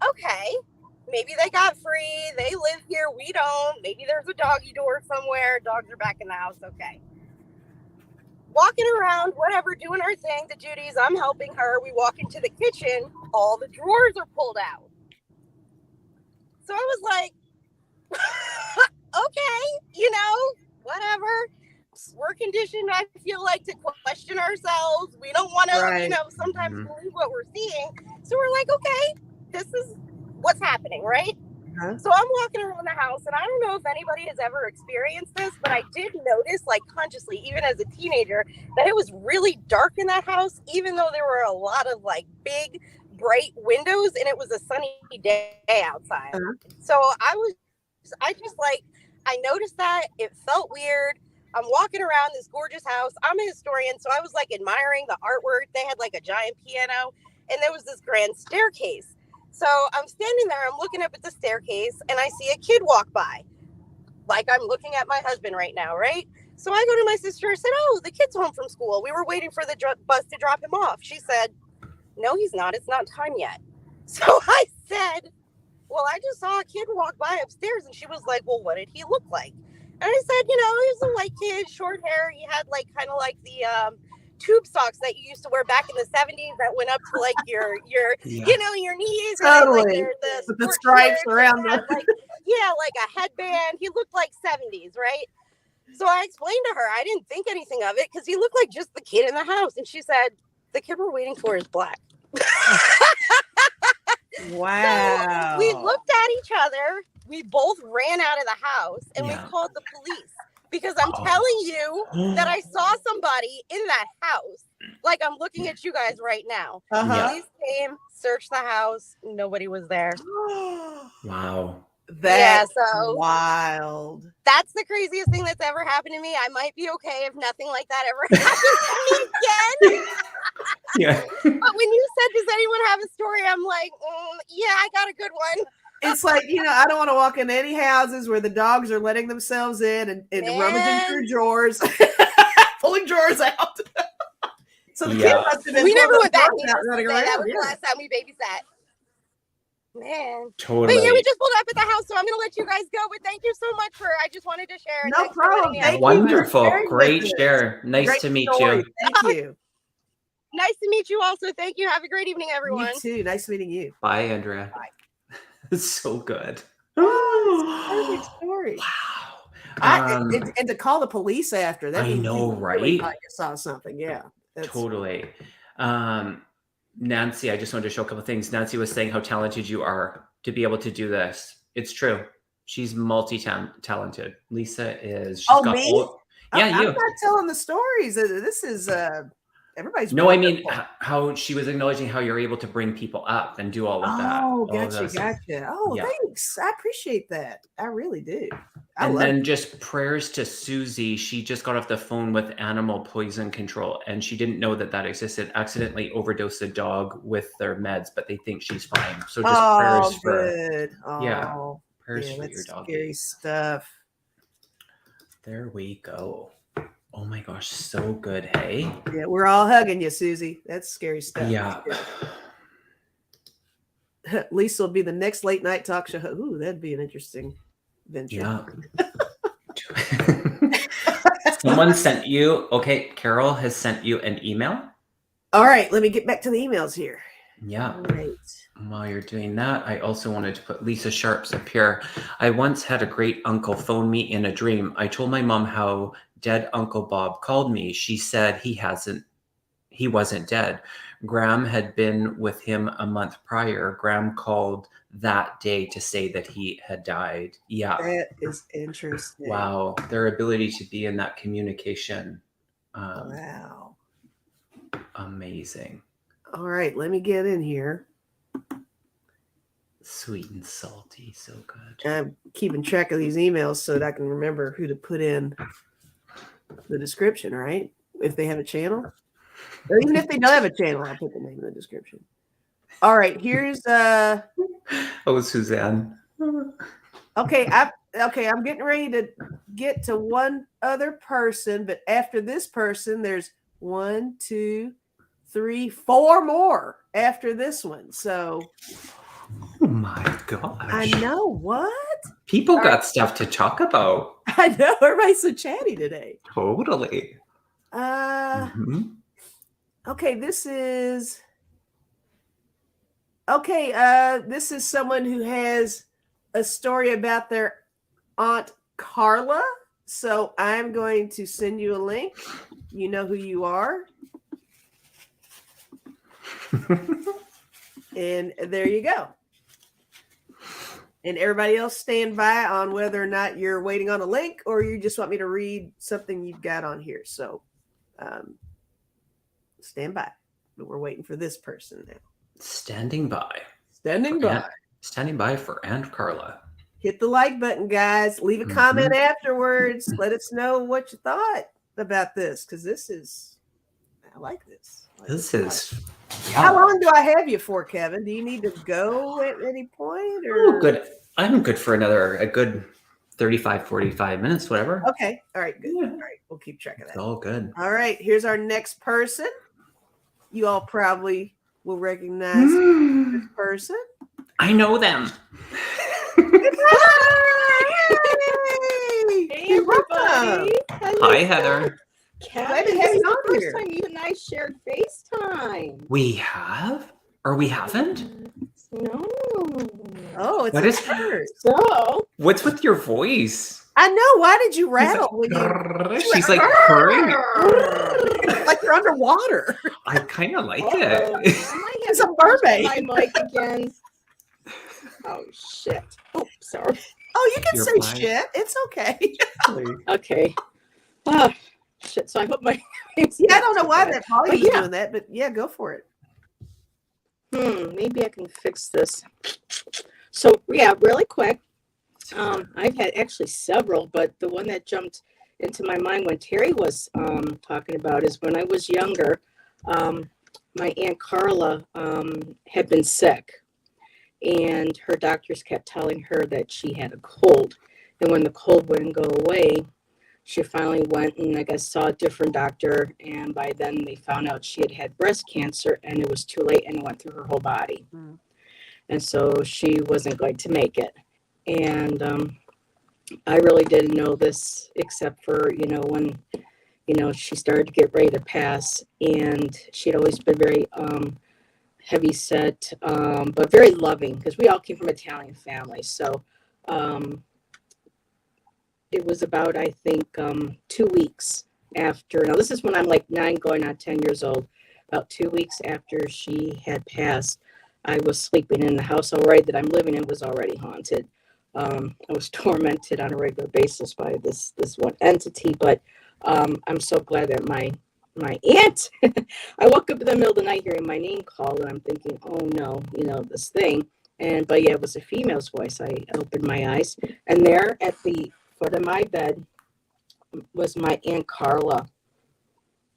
okay, maybe they got free. They live here. We don't. Maybe there's a doggy door somewhere. Dogs are back in the house. Okay. Walking around, whatever, doing our thing, the duties. I'm helping her. We walk into the kitchen. All the drawers are pulled out. So I was like, okay, you know, whatever. We're conditioned, I feel like, to question ourselves. We don't want to, you know, sometimes believe what we're seeing. So we're like, okay, this is what's happening, right? So I'm walking around the house, and I don't know if anybody has ever experienced this, but I did notice, like consciously, even as a teenager, that it was really dark in that house, even though there were a lot of like big, bright windows, and it was a sunny day outside. So I noticed that. It felt weird. I'm walking around this gorgeous house. I'm a historian, so I was like admiring the artwork. They had like a giant piano, and there was this grand staircase. So I'm standing there, I'm looking up at the staircase, and I see a kid walk by. Like I'm looking at my husband right now, right? So I go to my sister and said, oh, the kid's home from school. We were waiting for the bus to drop him off. She said, no, he's not. It's not time yet. So I said, well, I just saw a kid walk by upstairs. And she was like, well, what did he look like? And I said, you know, he was a white kid, short hair. He had like kind of like the tube socks that you used to wear back in the 70s that went up to like your you know, your knees. Totally. And, like, with the stripes around the like, yeah, like a headband. He looked like 70s, right? So I explained to her, I didn't think anything of it because he looked like just the kid in the house. And she said, the kid we're waiting for is black. Wow. So we looked at each other. We both ran out of the house, and we called the police because I'm telling you that I saw somebody in that house. Like I'm looking at you guys right now. Police came, searched the house. Nobody was there. Wow. That's so wild. That's the craziest thing that's ever happened to me. I might be okay if nothing like that ever happens to me again. But when you said, does anyone have a story? I'm like, yeah, I got a good one. It's like, you know, I don't want to walk into any houses where the dogs are letting themselves in and rummaging through drawers, pulling drawers out. So the kid must have been. We never went back. That was the last time we babysat. Man. Totally. But yeah, we just pulled up at the house, so I'm gonna let you guys go. But thank you so much I just wanted to share. No problem. Thank Wonderful. Great share. Nice to meet you. Thank you. Nice to meet you also. Thank you. Have a great evening, everyone. You too. Nice meeting you. Bye, Andrea. Bye. It's so good. Perfect story. Wow. And to call the police after that. I know, really right? thought you saw something. Yeah. Totally. Nancy, I just wanted to show a couple of things. Nancy was saying how talented you are to be able to do this. It's true. She's multi-talented. Lisa is. She's got me? you. I'm you. not telling the stories. This is everybody's. No, I mean how she was acknowledging how you're able to bring people up and do all of that. Oh, gotcha. Oh, Yeah. Thanks. I appreciate that. I really do. And then just prayers to Susie. She just got off the phone with animal poison control, and she didn't know that accidisted. Accidentally overdosed a dog with their meds, but they think she's fine. So just prayers good. for prayers for your dog. Scary stuff. There we go. Oh my gosh, so good, hey? Yeah, we're all hugging you, Susie. That's scary stuff. Yeah. Lisa will be the next late night talk show. Ooh, that'd be an interesting venture. Yeah. Someone sent you, Carol has sent you an email. All right, let me get back to the emails here. Yeah. All right. While you're doing that, I also wanted to put Lisa Sharps up here. I once had a great uncle phone me in a dream. I told my mom how dead Uncle Bob called me. She said he wasn't dead. Graham had been with him a month prior. Graham called that day to say that he had died. Yeah. That is interesting. Wow. Their ability to be in that communication. Wow. Amazing. All right, let me get in here. Sweet and salty. So good. I'm keeping track of these emails so that I can remember who to put in the description, right? If they have a channel. Or even if they don't have a channel, I'll put the name in the description. All right, here's Oh, Suzanne. okay, I'm getting ready to get to one other person, but after this person, there's 1, 2, 3, 4 more after this one. So Oh my gosh. I know what? People got stuff to talk about. I know everybody's so chatty today. Totally. Okay, this is someone who has a story about their Aunt Carla. So I'm going to send you a link. You know who you are. And there you go. And everybody else stand by on whether or not you're waiting on a link or you just want me to read something you've got on here. So stand by. But we're waiting for this person now. Standing by. Standing by. Standing by for Aunt Carla. Hit the like button, guys. Leave a comment afterwards. Let us know what you thought about this, because I like this. This is. Yeah. How long do I have you for, Kevin? Do you need to go at any point? Or? Oh, good. I'm good for a good 35, 45 minutes, whatever. Okay. All right. Good. Yeah. All right. We'll keep track of that. It's all good. All right. Here's our next person. You all probably will recognize this person. I know them. Hey, everybody. Hi, Heather. Kevin, Glad to have this is you the on first here. time you and I shared FaceTime. We have? Or we haven't? No. Oh, it's What a is- first. So, What's with your voice? I know. Why did you rattle when you? She's like purring. Like you're underwater. I kind of like uh-oh. it. I might have It's a to punch mermaid. my mic again. Oh, shit. Oh, sorry. Oh, you can You're say fine. shit. It's okay. Okay. Oh, shit. So I hope my... Yeah, I don't know why that volume But is yeah. doing that, but yeah, go for it. Maybe I can fix this. So, yeah, really quick. I've had actually several, but the one that jumped into my mind when Terry was talking about is when I was younger, my Aunt Carla had been sick, and her doctors kept telling her that she had a cold. And when the cold wouldn't go away, she finally went and I guess saw a different doctor, and by then they found out she had had breast cancer, and it was too late, and it went through her whole body. And so she wasn't going to make it. And I really didn't know this except for, when, she started to get ready to pass, and she'd always been very heavy set, but very loving, because we all came from Italian families. So it was about, I think, 2 weeks after. Now, this is when I'm like 9 going on 10 years old. About 2 weeks after she had passed, I was sleeping in the house already that I'm living in was already haunted. I was tormented on a regular basis by this one entity, but I'm so glad that my aunt, I woke up in the middle of the night hearing my name called, and I'm thinking, oh no, this thing. But yeah, it was a female's voice. I opened my eyes, and there at the foot of my bed was my Aunt Carla.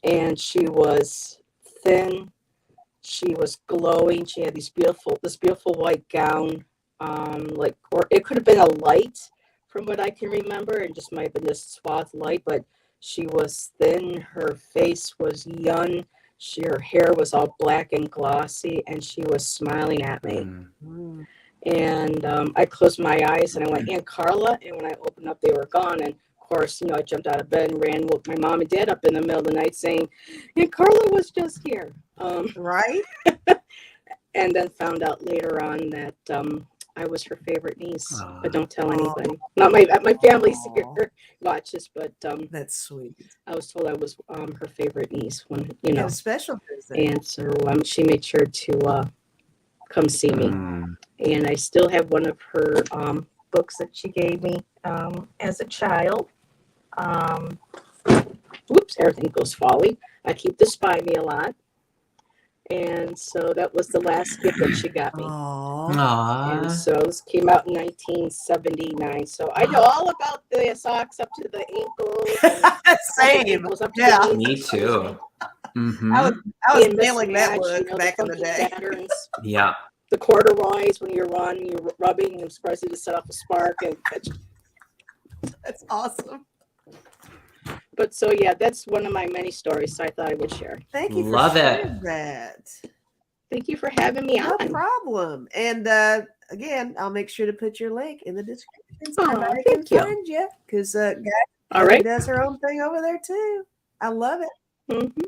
And she was thin. She was glowing. She had this beautiful white gown. Or it could have been a light from what I can remember, and just might have been this swath light, but she was thin. Her face was young. Her hair was all black and glossy, and she was smiling at me. And I closed my eyes and I went, Aunt Carla. And when I opened up, they were gone. And of course, I jumped out of bed and ran, woke my mom and dad up in the middle of the night saying, Aunt Carla was just here. Right. And then found out later on that I was her favorite niece, Aw. but don't tell anybody. Not my family's here watches, but That's sweet. I was told I was her favorite niece when You got a special visit. and so she made sure to come see me. Mm. And I still have one of her books that she gave me as a child. Whoops, everything goes folly. I keep this by me a lot. And so that was the last gift that she got me. Aww. And Aw. so this came out in 1979. So I know all about the socks up to the ankles. Same. Ankles up to Yeah. the Me knees. too. Mhm. I was And mailing that mismatched, look you know, back in the funky day. patterns. Yeah. The corduroys when you're rubbing, you're supposed to set off a spark. And That's awesome. but so yeah, that's one of my many stories. So I thought I would share. Thank you for Love it. sharing that. Thank you for having me No on. problem. And again, I'll make sure to put your link in the description so Aw, everybody can thank you. find you. Because All Gabby right. does her own thing over there too. I love it. Mm-hmm.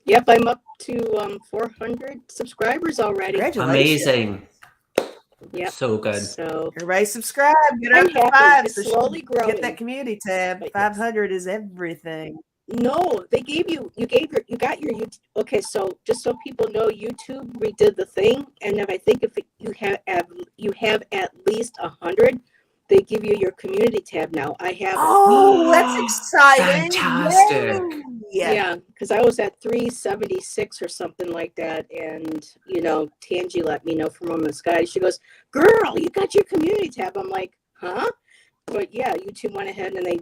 Yep, I'm up to 400 subscribers already. Congratulations. Amazing. Yep. So good. So Everybody subscribe. Get her I'm up to happy. 5. It's So she slowly can growing. get that community tab. But yes. 500 is everything. No, they gave you got your YouTube. Okay, so just so people know, YouTube redid the thing, and then I think if you have at least 100, they give you your community tab now. I have Oh, that's exciting. Fantastic. Yay. yeah, because I was at 376 or something like that, and Tangi let me know from Woman's Guide. She goes, "Girl, you got your community tab." I'm like, "Huh?" But yeah, YouTube went ahead and they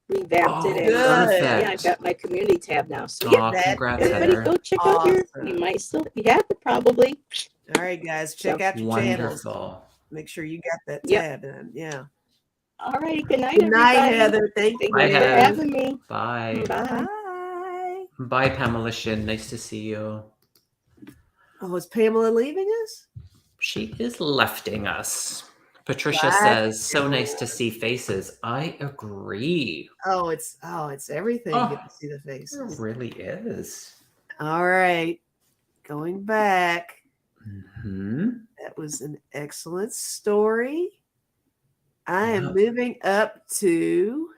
revamped it, and good. yeah, I've got my community tab now. So Aw, that. congrats, everybody Heather. go check out your. Awesome. You might still you have it probably. All right, guys, check out your channels. Wonderful. Make sure you got that Yep. tab in. Yeah. All right. Good night, Good night, everybody. Heather. Thank Thank you. Bye, you for Heather. having me. Bye. Bye. Bye. Bye, Pamela Shin. Nice to see you. Oh, is Pamela leaving us? She is lefting us. Patricia Bye. says, so nice to see faces. I agree. Oh, it's everything. Oh, Get to see the faces. It really is. All right. Going back. Hmm. That was an excellent story. I am Wow. moving up to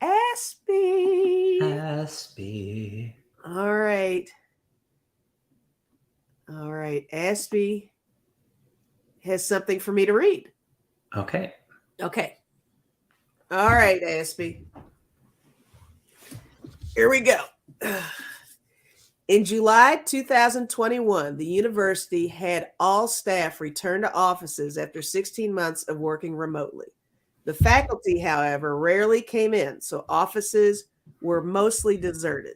Aspy. Aspy. All right. Aspy has something for me to read. Okay. Okay. All right, Aspy. Here we go. In July 2021, the university had all staff return to offices after 16 months of working remotely. The faculty, however, rarely came in, so offices were mostly deserted.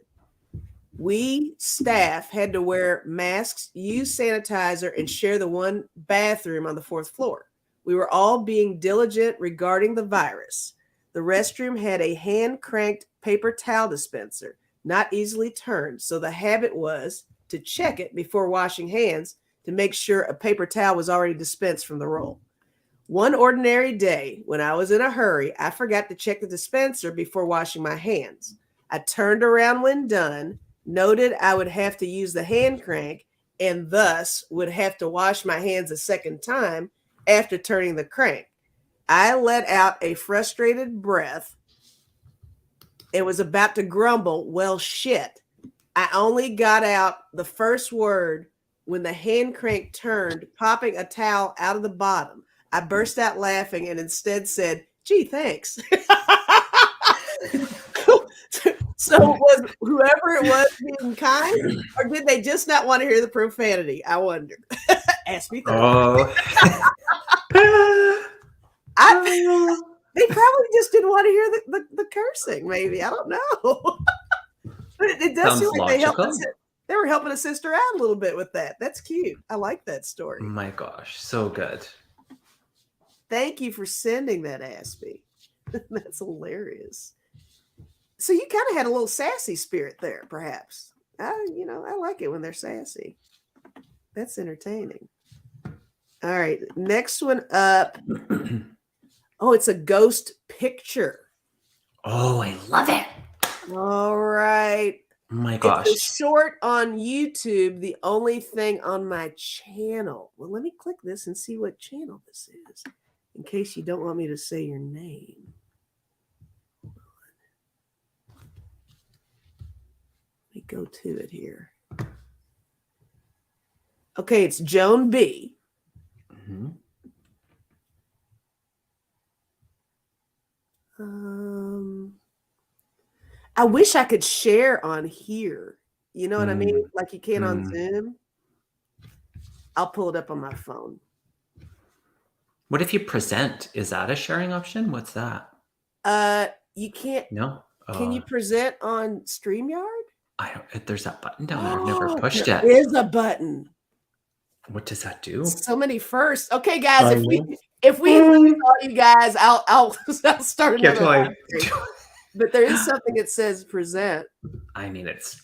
We staff had to wear masks, use sanitizer, and share the one bathroom on the 4th floor. We were all being diligent regarding the virus. The restroom had a hand-cranked paper towel dispenser, not easily turned, so the habit was to check it before washing hands to make sure a paper towel was already dispensed from the roll. One ordinary day, when I was in a hurry, I forgot to check the dispenser before washing my hands. I turned around when done, noted I would have to use the hand crank, and thus would have to wash my hands a second time after turning the crank. I let out a frustrated breath and was about to grumble, well, shit. I only got out the first word when the hand crank turned, popping a towel out of the bottom. I burst out laughing and instead said, gee, thanks. So was whoever it was being kind, or did they just not want to hear the profanity? I wonder. Ask me that. Oh. They probably just didn't want to hear the cursing, maybe. I don't know. But it does Sounds seem like logical. they were helping a sister out a little bit with that. That's cute. I like that story. My gosh, so good. Thank you for sending that, Aspy. That's hilarious. So you kind of had a little sassy spirit there, perhaps. I like it when they're sassy. That's entertaining. All right, next one up. Oh, it's a ghost picture. Oh, I love it. All right. my It's gosh. a short on YouTube, the only thing on my channel. Well, let me click this and see what channel this is, in case you don't want me to say your name. Let me go to it here. Okay, it's Joan B. Mhm. I wish I could share on here. You know what I mean? Mm. Like you can on Mm. Zoom. I'll pull it up on my phone. What if you present? Is that a sharing option? What's that? You can't. No. Can you present on StreamYard? I don't. There's that button down there. I've never pushed There it. is a button. What does that do? So many firsts. Okay, guys, I if know. we lose all you guys, I'll start Can't another I- live stream. But there is something that says present. I mean, it's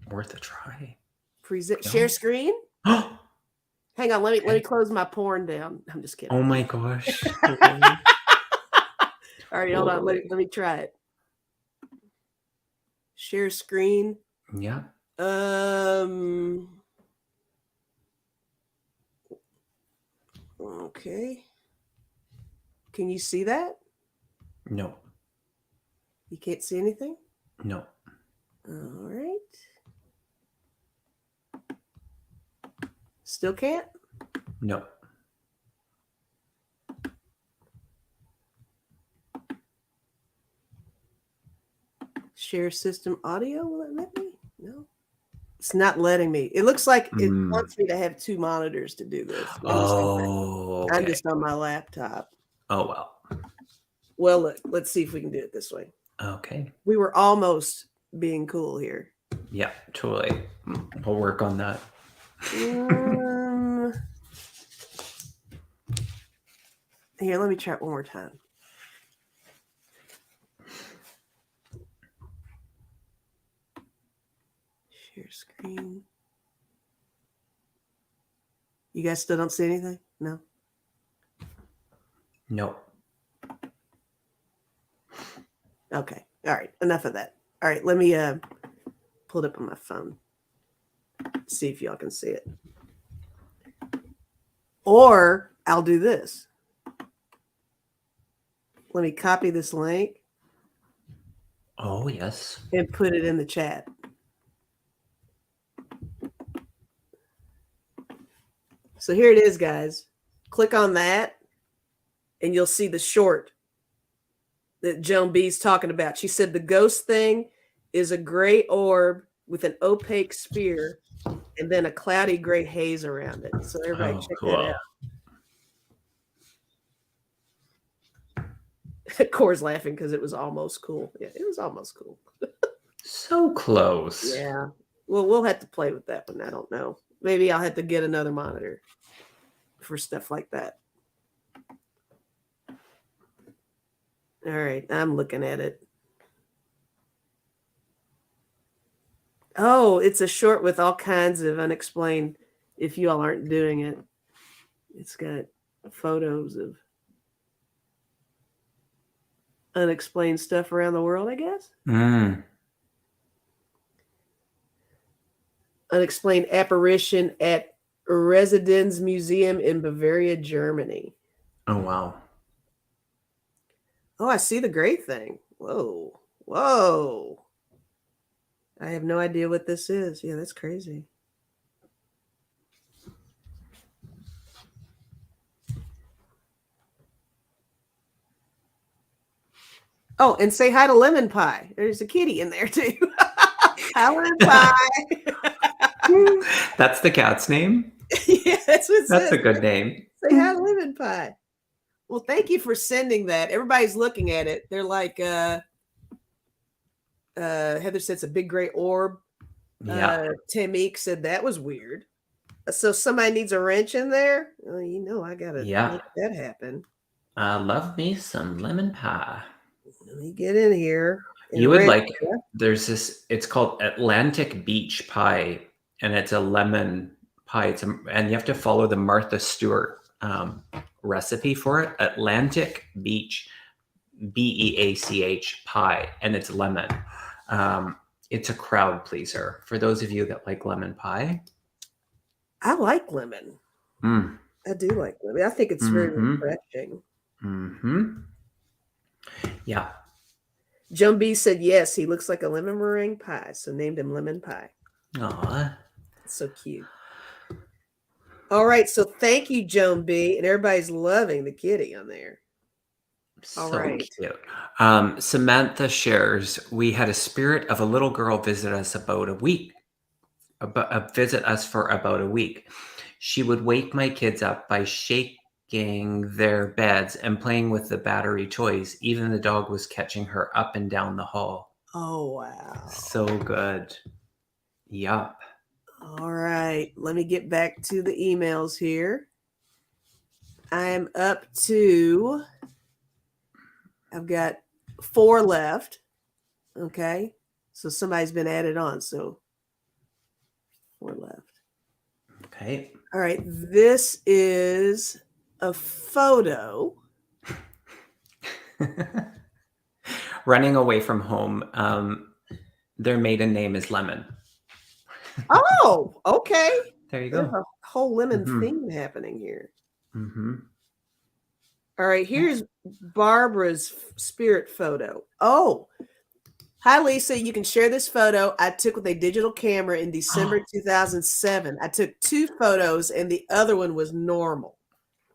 worth a try. Present No. share screen. Oh Hang on, let me close my porn down. I'm just kidding. my gosh. All right, hold on. Let me try it. Share screen. Yeah. Okay. Can you see that? No. You can't see anything? No. All right. Still can't? No. Share system audio? Will it let me? No. It's not letting me. It looks like it wants me to have two monitors to do this. Oh, okay. I'm just on my laptop. Oh, well. Well, look, let's see if we can do it this way. Okay. We were almost being cool here. Yeah, totally. We'll work on that. Here, let me try it one more time. Share screen. You guys still don't see anything? No? No. Okay. All right. Enough of that. All right. Let me pull it up on my phone. See if y'all can see it. Or I'll do this. Let me copy this link. Oh, yes. And put it in the chat. So here it is, guys. Click on that, and you'll see the short that Joan B is talking about. She said the ghost thing is a gray orb with an opaque sphere and then a cloudy gray haze around it. So everybody check that out. Core's laughing because it was almost cool. Yeah, it was almost cool. So close. Yeah. Well, we'll have to play with that one. I don't know. Maybe I'll have to get another monitor for stuff like that. All right, I'm looking at it. Oh, it's a short with all kinds of unexplained, if you all aren't doing it. It's got photos of unexplained stuff around the world, I guess. Unexplained apparition at Residence Museum in Bavaria, Germany. Oh, wow. Oh, I see the gray thing. Whoa. Whoa. I have no idea what this is. Yeah, that's crazy. Oh, and say hi to Lemon Pie. There's a kitty in there too. Hi, Lemon Pie. That's the cat's name? Yeah, that's what it That's says. a good name. Say hi, Lemon Pie. Well, thank you for sending that. Everybody's looking at it. They're like, Heather said it's a big gray orb. Yeah. Tamik said that was weird. So somebody needs a wrench in there? Well, you know, I got to make that happen. Love me some lemon pie. Let me get in here. You would like, there's this, it's called Atlantic Beach Pie, and it's a lemon pie. And you have to follow the Martha Stewart recipe for it. Atlantic Beach, BEACH pie, and it's lemon. It's a crowd pleaser for those of you that like lemon pie. I like lemon. Mm. I do like lemon. I think it's very refreshing. Yeah. Joan B said yes, he looks like a lemon meringue pie, so named him Lemon Pie. Aw. So cute. All right, so thank you, Joan B, and everybody's loving the kitty on there. All So right. cute. Samantha shares, we had a spirit of a little girl visit us for about a week. She would wake my kids up by shaking their beds and playing with the battery toys. Even the dog was catching her up and down the hall. Oh, wow. So good. Yup. All right, let me get back to the emails here. I'm up to, I've got 4 left. Okay, so somebody's been added on, so 4 left. Okay. All right, this is a photo. Running away from home. Their maiden name is Lemon. Oh, okay. There you There's go. a whole lemon theme happening here. All right, here's Barbara's spirit photo. Oh, hi, Lisa. You can share this photo I took with a digital camera in December 2007. I took 2 photos, and the other one was normal.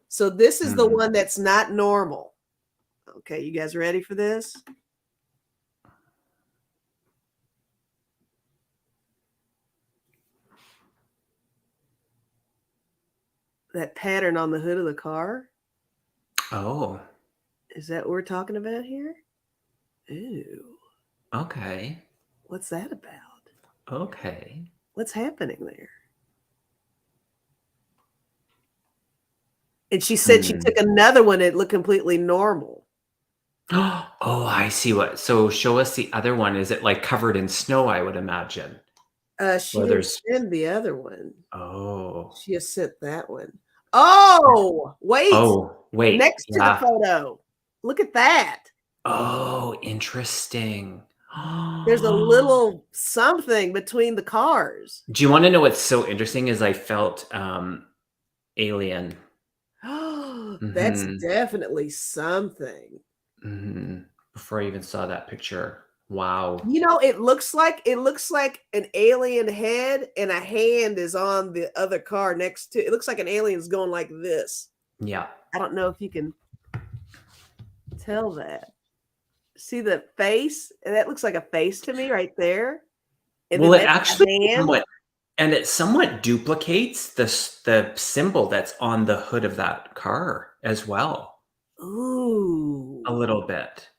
So this is the one that's not normal. Okay, you guys ready for this? That pattern on the hood of the car. Oh. Is that what we're talking about here? Ooh. Okay. What's that about? Okay. What's happening there? And she said she took another one. It looked completely normal. Oh, I see what. So show us the other one. Is it like covered in snow, I would imagine? She didn't send the other one. Oh. She has sent that one. Oh, wait. Oh, wait. Next to the photo. Look at that. Oh, interesting. There's a little something between the cars. Do you want to know what's so interesting is I felt alien. That's definitely something. Before I even saw that picture. Wow. You know, it looks like an alien head and a hand is on the other car next to it. It looks like an alien's going like this. Yeah. I don't know if you can tell that. See the face? That looks like a face to me right there. And well, then it actually somewhat duplicates the symbol that's on the hood of that car as well. Ooh. A little bit.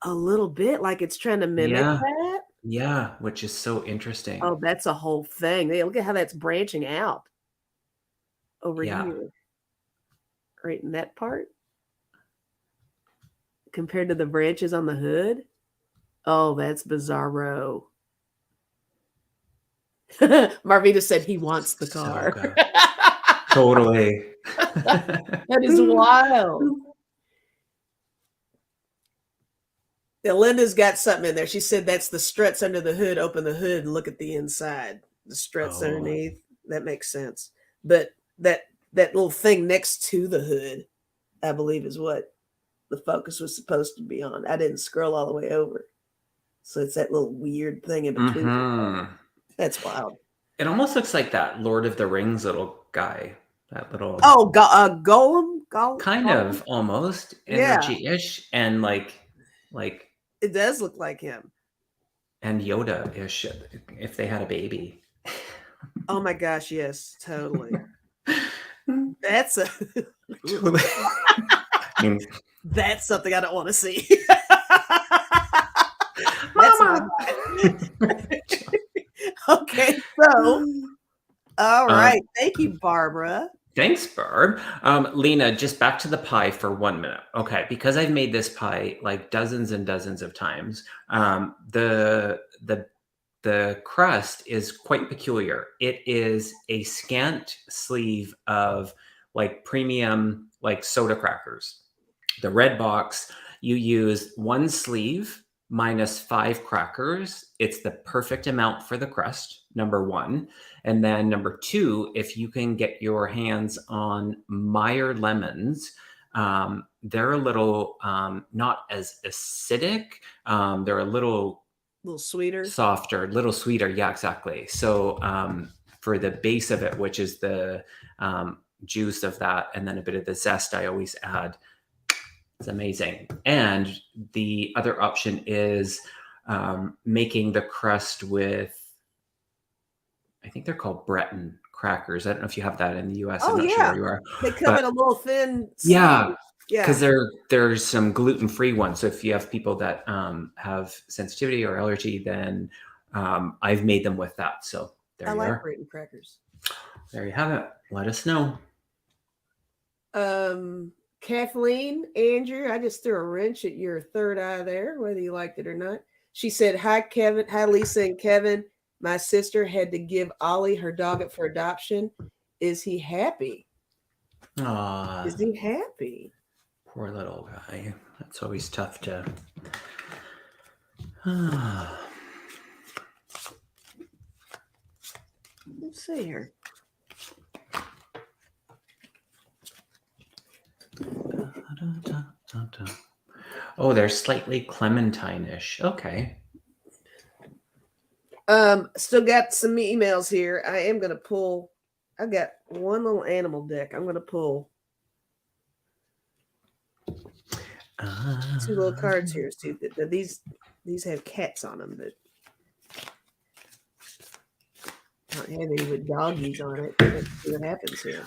A little bit, like it's trying to mimic that? Yeah, which is so interesting. Oh, that's a whole thing. Look at how that's branching out over here. Right in that part. Compared to the branches on the hood. Oh, that's bizarro. Marvita said he wants the car. So totally. That is wild. Now, Linda's got something in there. She said that's the struts under the hood. Open the hood and look at the inside. The struts underneath. That makes sense. But that little thing next to the hood, I believe, is what the focus was supposed to be on. I didn't scroll all the way over. So it's that little weird thing in between. That's wild. It almost looks like that Lord of the Rings little guy. That little Golem? Kind of almost energy-ish and like it does look like him. And Yoda-ish if they had a baby. Oh my gosh, yes, totally. That's that's something I don't want to see. Mama. Okay, so all right. Thank you, Barbara. Thanks, Barb. Lena, just back to the pie for 1 minute. Okay, because I've made this pie like dozens and dozens of times. The crust is quite peculiar. It is a scant sleeve of like premium like soda crackers. The red box, you use one sleeve minus 5 crackers. It's the perfect amount for the crust, number 1. And then number 2, if you can get your hands on Meyer lemons, they're a little not as acidic. They're a little sweeter, softer, little sweeter. Yeah, exactly. So for the base of it, which is the juice of that, and then a bit of the zest, I always add. It's amazing. And the other option is making the crust with, I think they're called Breton crackers. I don't know if you have that in the US. Oh, I'm not sure yeah. where you are. They come in a little thin Yeah. sleeve. Yeah. Because there's some gluten-free ones. So if you have people that have sensitivity or allergy, then I've made them with that. So there I you like are. Breton crackers. There you have it. Let us know. Kathleen, Andrew, I just threw a wrench at your third eye there, whether you liked it or not. She said, "Hi, Kevin. Hi, Lisa and Kevin. My sister had to give Ollie her dog up for adoption. Is he happy? Aw, Is he happy?" poor little guy. That's always tough to. Let's see here. Oh, they're slightly clementine-ish. Okay. Still got some emails here. I am gonna pull. I've got one little animal deck. I'm gonna pull 2 little cards here. See, these have cats on them, but I don't have any with doggies on it. Let's see what happens here.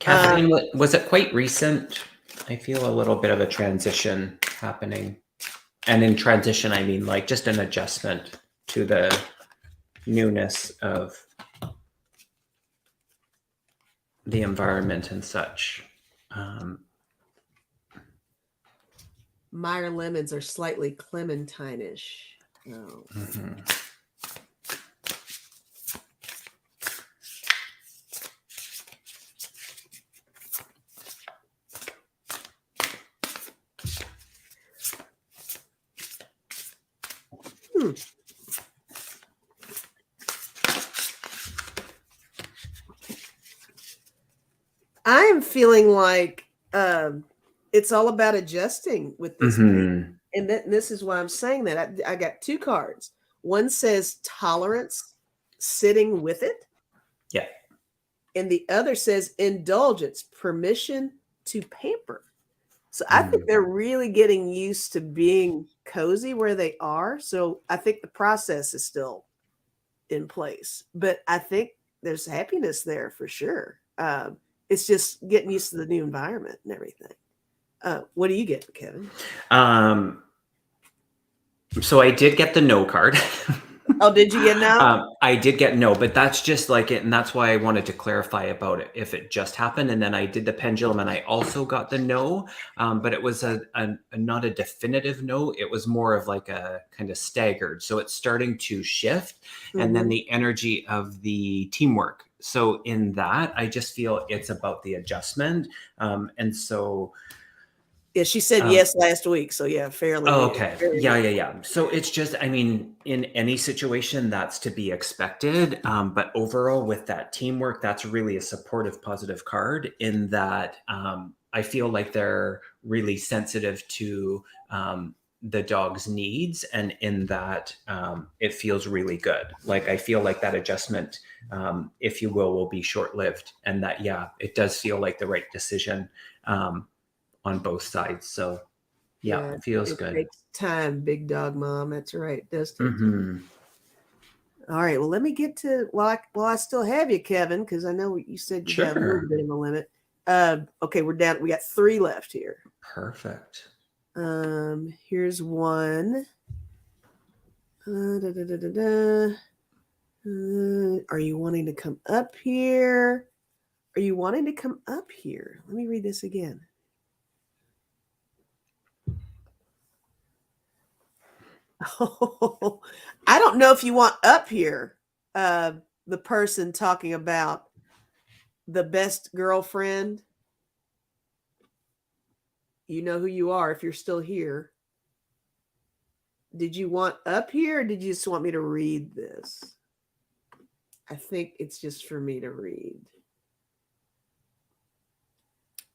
Kathleen, was it quite recent? I feel a little bit of a transition happening. And in transition, I mean like just an adjustment to the newness of the environment and such. Meyer lemons are slightly clementine-ish. Oh. Mm-hmm. I am feeling like it's all about adjusting with this thing. And this is why I'm saying that. I got 2 cards. One says tolerance, sitting with it. Yeah. And the other says indulgence, permission to pamper. So I think they're really getting used to being cozy where they are. So I think the process is still in place. But I think there's happiness there for sure. It's just getting used to the new environment and everything. What do you get, Kevin? So I did get the no card. Oh, did you get no? I did get no, but that's just like it. And that's why I wanted to clarify about it. If it just happened, and then I did the pendulum and I also got the no, but it was a not a definitive no. It was more of like a kind of staggered. So it's starting to shift. And then the energy of the teamwork. So in that, I just feel it's about the adjustment. And so... Yeah, she said yes last week. So yeah, fairly. Oh, okay. Yeah. So it's just, I mean, in any situation, that's to be expected. But overall, with that teamwork, that's really a supportive, positive card in that I feel like they're really sensitive to the dog's needs. And in that, it feels really good. Like, I feel like that adjustment, if you will be short-lived. And that, yeah, it does feel like the right decision. On both sides. So yeah, it feels good. It takes time, big dog mom. That's right. It does take time. All right. Well, let me get to while I still have you, Kevin, because I know you said you got a little bit of a limit. Okay, we're down. We got 3 left here. Perfect. Here's one. Are you wanting to come up here? Are you wanting to come up here? Let me read this again. Oh, I don't know if you want up here the person talking about the best girlfriend. You know who you are if you're still here. did you want up here or did you just want me to read this? I think it's just for me to read.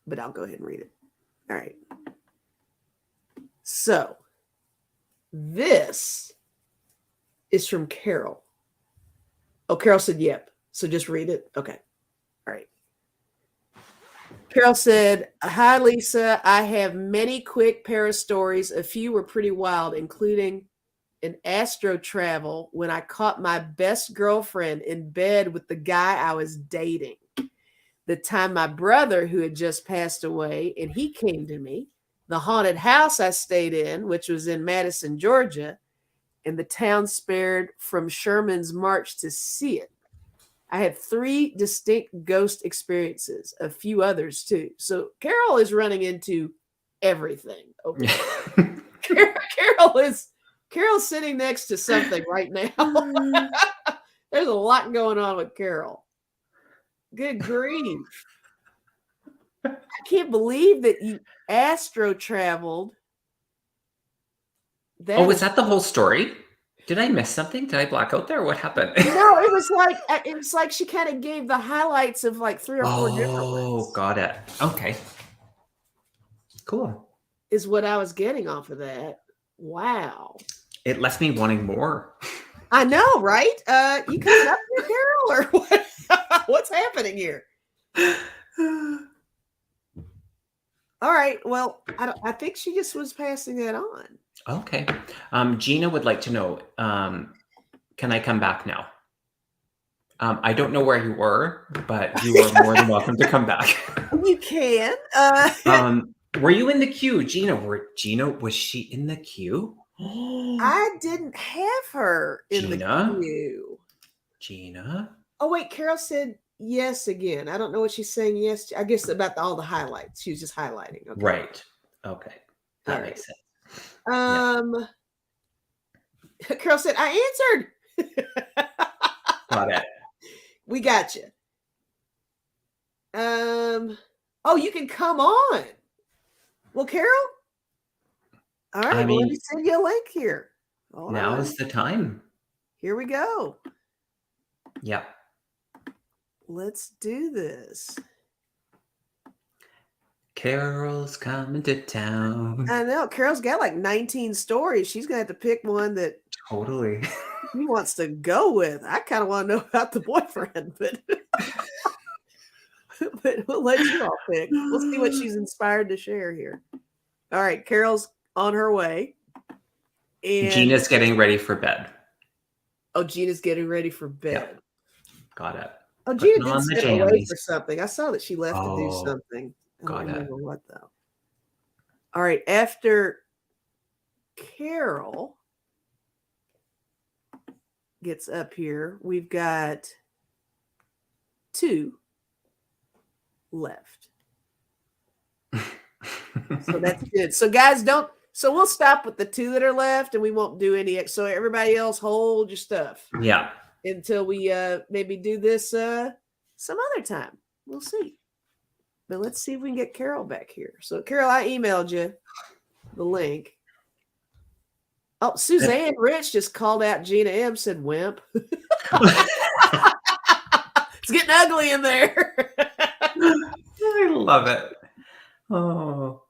But I'll go ahead and read it. All right. So this is from Carol. Oh, Carol said, yep. So just read it. Okay. All right. Carol said, hi, Lisa. I have many quick para stories. A few were pretty wild, including an astro travel when I caught my best girlfriend in bed with the guy I was dating. The time my brother, who had just passed away, and he came to me, the haunted house I stayed in, which was in Madison, Georgia, and the town spared from Sherman's march to see it. I had 3 distinct ghost experiences, a few others too. So Carol is running into everything. Okay. Carol's sitting next to something right now. There's a lot going on with Carol. Good grief. I can't believe that you astro traveled. Was that the whole story? Did I miss something? Did I black out there? What happened? No, it was like she kind of gave the highlights of like 3 or 4 different ones. Oh, got it. Okay. Cool. Is what I was getting off of that. Wow. It left me wanting more. I know, right? You coming up here, Carol, or what? What's happening here? All right. Well, I think she just was passing that on. Okay. Gina would like to know, can I come back now? I don't know where you were, but you are more than welcome to come back. You can. Were you in the queue? Gina, was she in the queue? I didn't have her in the queue. Gina? Oh, wait. Carol said yes again. I don't know what she's saying yes to. I guess about all the highlights. She was just highlighting. Okay. Right. Okay. That makes sense. Carol said, I answered. Got it. We got you. Oh, you can come on. Well, Carol. All right. Well, let me send you a link here. Now is the time. Here we go. Yeah. Let's do this. Carol's coming to town. I know. Carol's got like 19 stories. She's going to have to pick one that totally he wants to go with. I kind of want to know about the boyfriend, but but we'll let you all pick. We'll see what she's inspired to share here. All right. Carol's on her way. And Gina's getting ready for bed. Oh, Gina's getting ready for bed. Yep. Got it. Oh, Gina did step away for something. I saw that she left to do something. I don't remember what though. All right, after Carol gets up here, we've got 2 left. So that's good. So guys, so we'll stop with the 2 that are left and we won't do any. So everybody else hold your stuff. Yeah. Until we maybe do this some other time. We'll see. But let's see if we can get Carol back here. So Carol, I emailed you the link. Oh, Suzanne Rich just called out Gina M, said wimp. It's getting ugly in there. I love it. Oh.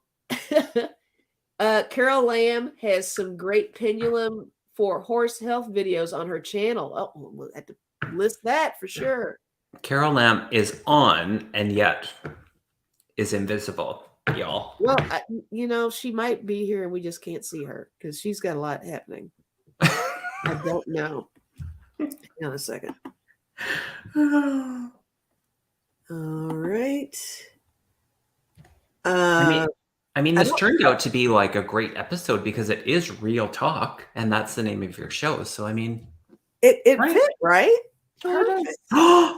Carol Lamb has some great pendulum for horse health videos on her channel. Oh, we'll have to list that for sure. Carol Lamb is on and yet is invisible, y'all. Well, she might be here and we just can't see her because she's got a lot happening. I don't know. Hang on a second. All right. I mean, this turned out to be like a great episode because it is real talk, and that's the name of your show. So, I mean, it fit, right? Perfect. I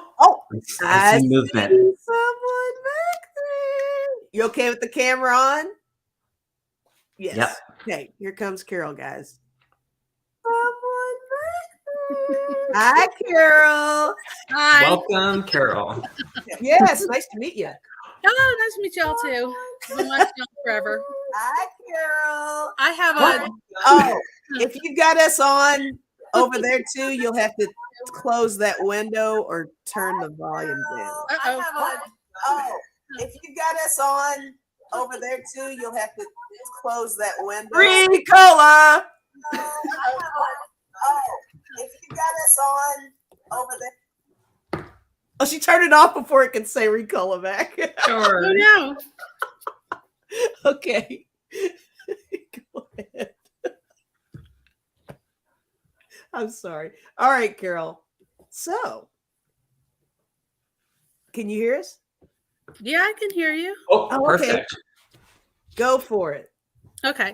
see movement. Someone back there. You okay with the camera on? Yes. Yep. Okay, here comes Carol, guys. Someone back there. Hi, Carol. Hi. Welcome, Carol. Yes, nice to meet you. Hello, nice to meet y'all too. I've been watching y'all forever. Hi, Carol. I have a if you've got us on over there too, you'll have to close that window or turn the volume down. If you've got us on over there too, you'll have to close that window. Ricola. If you got us on over there. Oh, she turned it off before it could say Ricola back. Sure. Oh no. Okay. Go ahead. I'm sorry. All right, Carol. So, can you hear us? Yeah, I can hear you. Oh, okay. perfect. Go for it. Okay.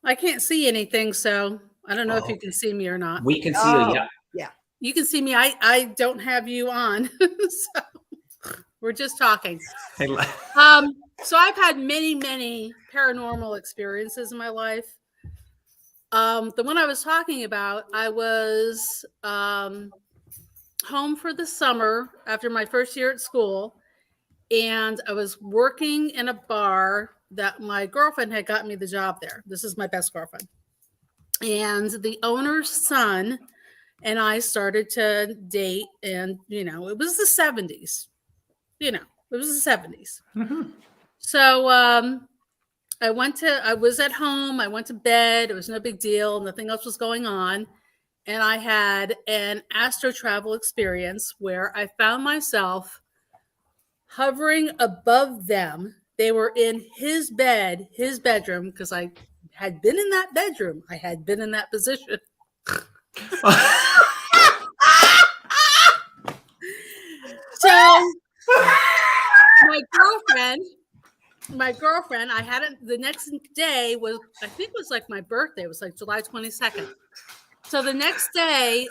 I can't see anything, so I don't know if you can see me or not. We can see you. Yeah. You can see me. I don't have you on. So we're just talking. So I've had many paranormal experiences in my life. The one I was talking about, I was home for the summer after my first year at school, and I was working in a bar that my girlfriend had gotten me the job there. This is my best girlfriend. And the owner's son and I started to date, and it was the 70s. It was the 70s. Mm-hmm. So I was at home, I went to bed, it was no big deal, nothing else was going on. And I had an astro travel experience where I found myself hovering above them. They were in his bedroom, because I had been in that bedroom. I had been in that position. So my girlfriend, I hadn't, the next day was, I think it was like my birthday. It was like July 22nd. So the next day,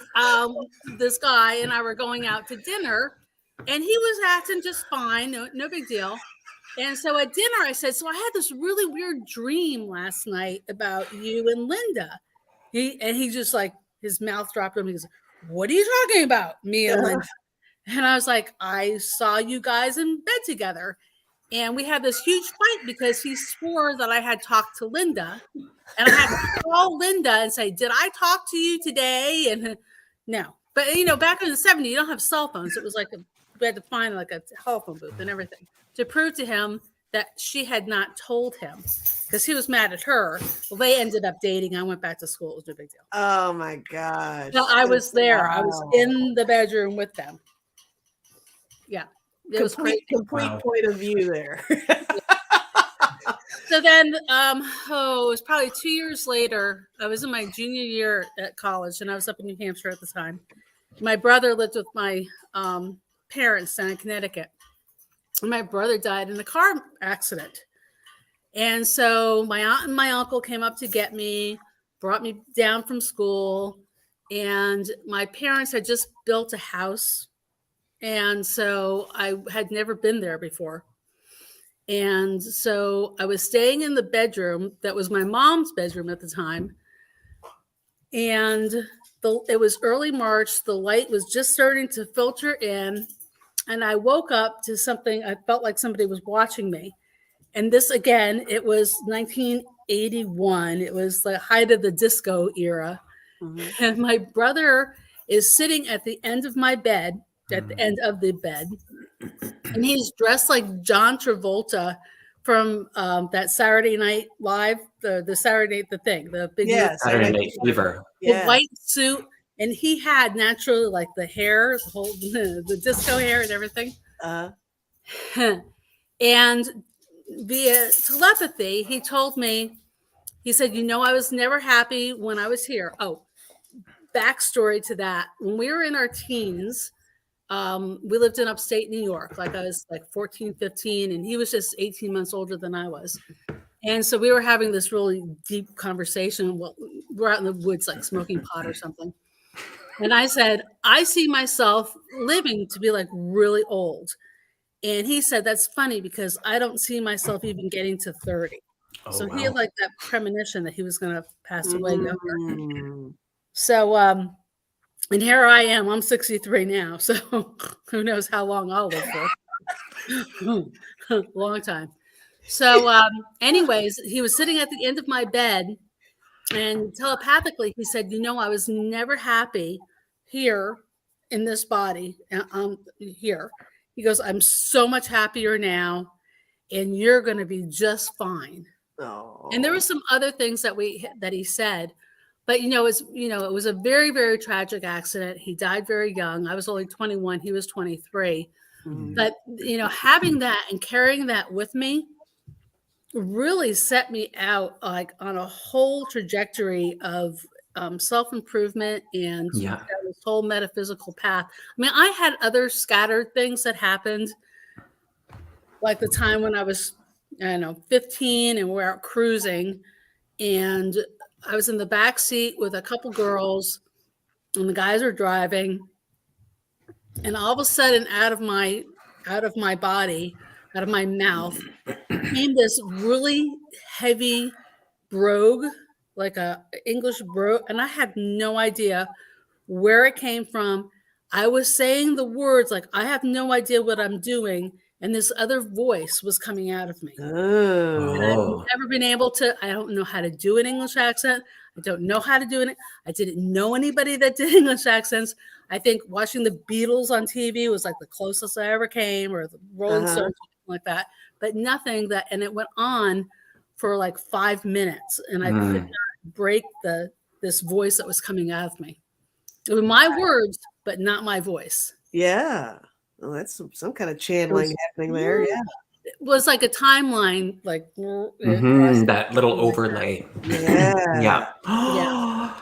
this guy and I were going out to dinner, and he was acting just fine. No big deal. And so at dinner, I said, so I had this really weird dream last night about you and Linda. He just like, his mouth dropped on me. He goes, what are you talking about? Me and Linda. And I was like, I saw you guys in bed together. And we had this huge fight because he swore that I had talked to Linda. And I had to call Linda and say, did I talk to you today? And no. But, back in the 70s, you don't have cell phones. It was like we had to find like a telephone booth and everything to prove to him that she had not told him, because he was mad at her. Well, they ended up dating. I went back to school. It was no big deal. Oh, my gosh. So I was there. Wow. I was in the bedroom with them. Yeah. It was crazy. Complete point of view there. So then, it was probably 2 years later. I was in my junior year at college, and I was up in New Hampshire at the time. My brother lived with my parents down in Connecticut. And my brother died in a car accident. And so my aunt and my uncle came up to get me, brought me down from school, and my parents had just built a house. And so I had never been there before. And so I was staying in the bedroom that was my mom's bedroom at the time. And it was early March. The light was just starting to filter in. And I woke up to something. I felt like somebody was watching me. And this, again, it was 1981. It was the height of the disco era. Mm-hmm. And my brother is sitting at the end of my bed, at the end of the bed. And he's dressed like John Travolta from that Saturday Night Live, the Saturday, the thing, the big Saturday Night Fever. The white suit. And he had naturally like the hair, the disco hair and everything. And via telepathy, he told me, he said, I was never happy when I was here. Oh, backstory to that. When we were in our teens, we lived in upstate New York. Like I was like 14, 15, and he was just 18 months older than I was. And so we were having this really deep conversation. Well, we're out in the woods, like smoking pot or something. And I said, I see myself living to be like really old. And he said, that's funny because I don't see myself even getting to 30. Oh, so wow. He had like that premonition that he was going to pass away younger. So, and here I am, I'm 63 now. So who knows how long I'll live for. Long time. So anyways, he was sitting at the end of my bed And telepathically, he said, I was never happy here in this body. Here. He goes, I'm so much happier now, and you're going to be just fine. Oh. And there were some other things that he said, but it was a very, very tragic accident. He died very young. I was only 21. He was 23. Mhm. But, having that and carrying that with me really set me out like on a whole trajectory of self-improvement and Yeah. this whole metaphysical path. I mean, I had other scattered things that happened, like the time when I was, 15 and we're out cruising, and I was in the back seat with a couple girls, and the guys were driving, and all of a sudden, out of my body, out of my mouth, came this really heavy brogue, like a English brogue, and I had no idea where it came from. I was saying the words like, I have no idea what I'm doing, and this other voice was coming out of me. Oh. And I've never been able to, I don't know how to do an English accent. I don't know how to do it. I didn't know anybody that did English accents. I think watching the Beatles on TV was like the closest I ever came, or the Rolling Stones, something like that, but nothing that, and it went on for like 5 minutes, and I could not break this voice that was coming out of me. It was my words, but not my voice. Yeah. Well, that's some kind of channeling happening there. Yeah. It was like a timeline, like that little overlay. Yeah. Yeah.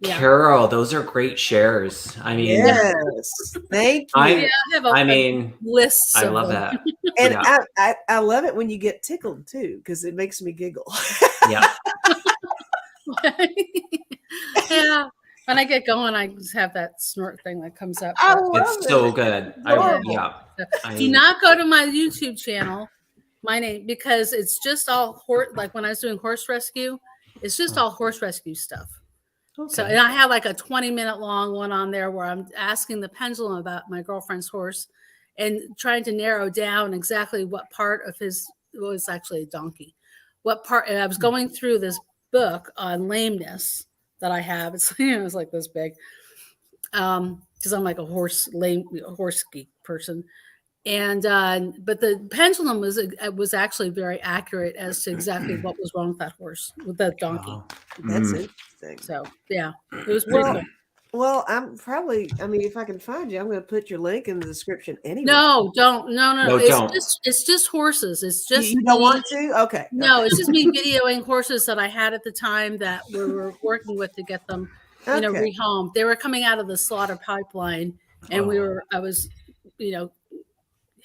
Yeah. Carol, those are great shares. I mean, yes. Thank you. I have lists. I love that. And I love it when you get tickled too, because it makes me giggle. Yeah. Yeah. When I get going, I just have that snort thing that comes up. It's so good. Do not go to my YouTube channel, my name, because it's just all like when I was doing horse rescue, it's just all horse rescue stuff. Okay. So, and I have like a 20-minute long one on there where I'm asking the pendulum about my girlfriend's horse and trying to narrow down exactly what part of his, well, it's actually a donkey, what part. And I was going through this book on lameness that I have. It's it's like this big, because I'm like a horse geek person. And but the pendulum was actually very accurate as to exactly what was wrong with that horse, with that donkey. Wow. That's interesting. So yeah, it was pretty cool. Well, if I can find you, I'm going to put your link in the description anyway. No, don't. No, don't. It's just horses. It's just you don't want to? Okay. No, it's just me videoing horses that I had at the time that we were working with to get them, rehomed. They were coming out of the slaughter pipeline, and I was,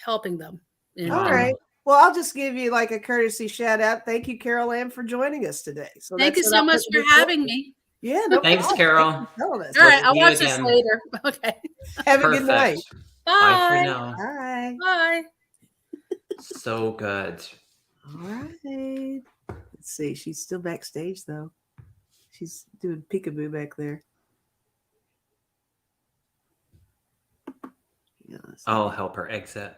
helping them. All right. Well, I'll just give you like a courtesy shout out. Thank you, Carol Ann, for joining us today. So thank you so much for having me. Yeah. No Thanks, problem. Carol. All right. I'll watch this later. Okay. Have a good night. Bye. Bye for now. Bye. Bye. So good. All right. Let's see. She's still backstage though. She's doing peekaboo back there. Yeah, I'll help her exit.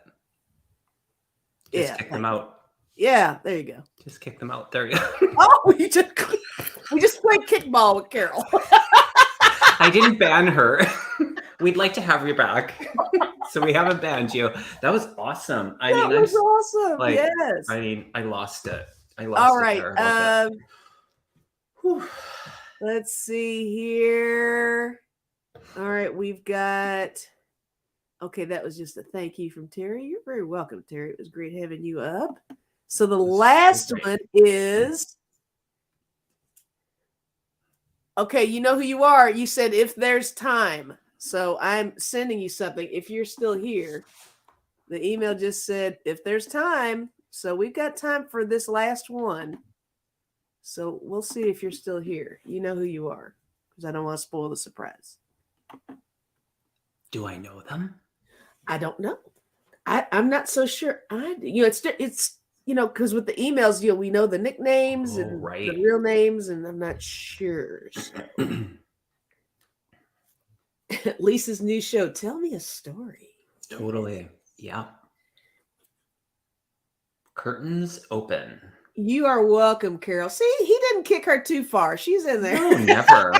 Just kick them out. Yeah, there you go. Just kick them out. There you go. Oh, we just played kickball with Carol. I didn't ban her. We'd like to have you back. So we haven't banned you. That was awesome. That was awesome. Yes. I mean, I lost it. All right. Let's see here. All right, we've got. Okay, that was just a thank you from Terry. You're very welcome, Terry. It was great having you up. So the last one is. Okay, you know who you are. You said if there's time. So I'm sending you something. If you're still here, the email just said if there's time. So we've got time for this last one. So we'll see if you're still here. You know who you are, because I don't want to spoil the surprise. Do I know them? I don't know. I'm not so sure. It's because with the emails, we know the nicknames and the real names, and I'm not sure. So. Lisa's new show. Tell me a story. Totally. Yeah. Curtains open. You are welcome, Carol. See, he didn't kick her too far. She's in there. No, never.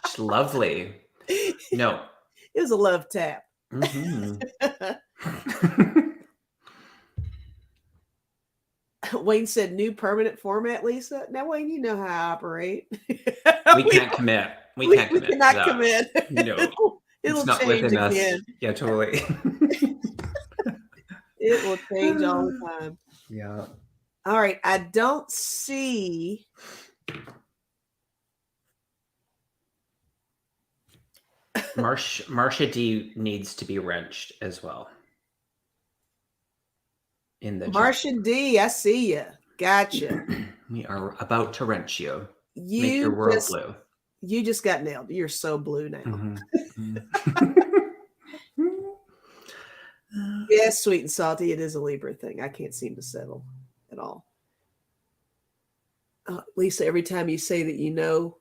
She's lovely. No. It was a love tap. Mm-hmm. Wayne said new permanent format, Lisa. Now, Wayne, you know how I operate. We can't commit. We can't commit. We cannot to that. commit. No. It'll It's not change within again. us. Yeah, totally. It will change all the time. Yeah. All right. I don't see. Marcia D needs to be wrenched as well. In the Marcia D, I see you. Gotcha. we are about to wrench you. Make You your world just, blue. you just got nailed. You're so blue now. Mm-hmm. Yes, sweet and salty. It is a Libra thing. I can't seem to settle at all. Lisa, every time you say that you know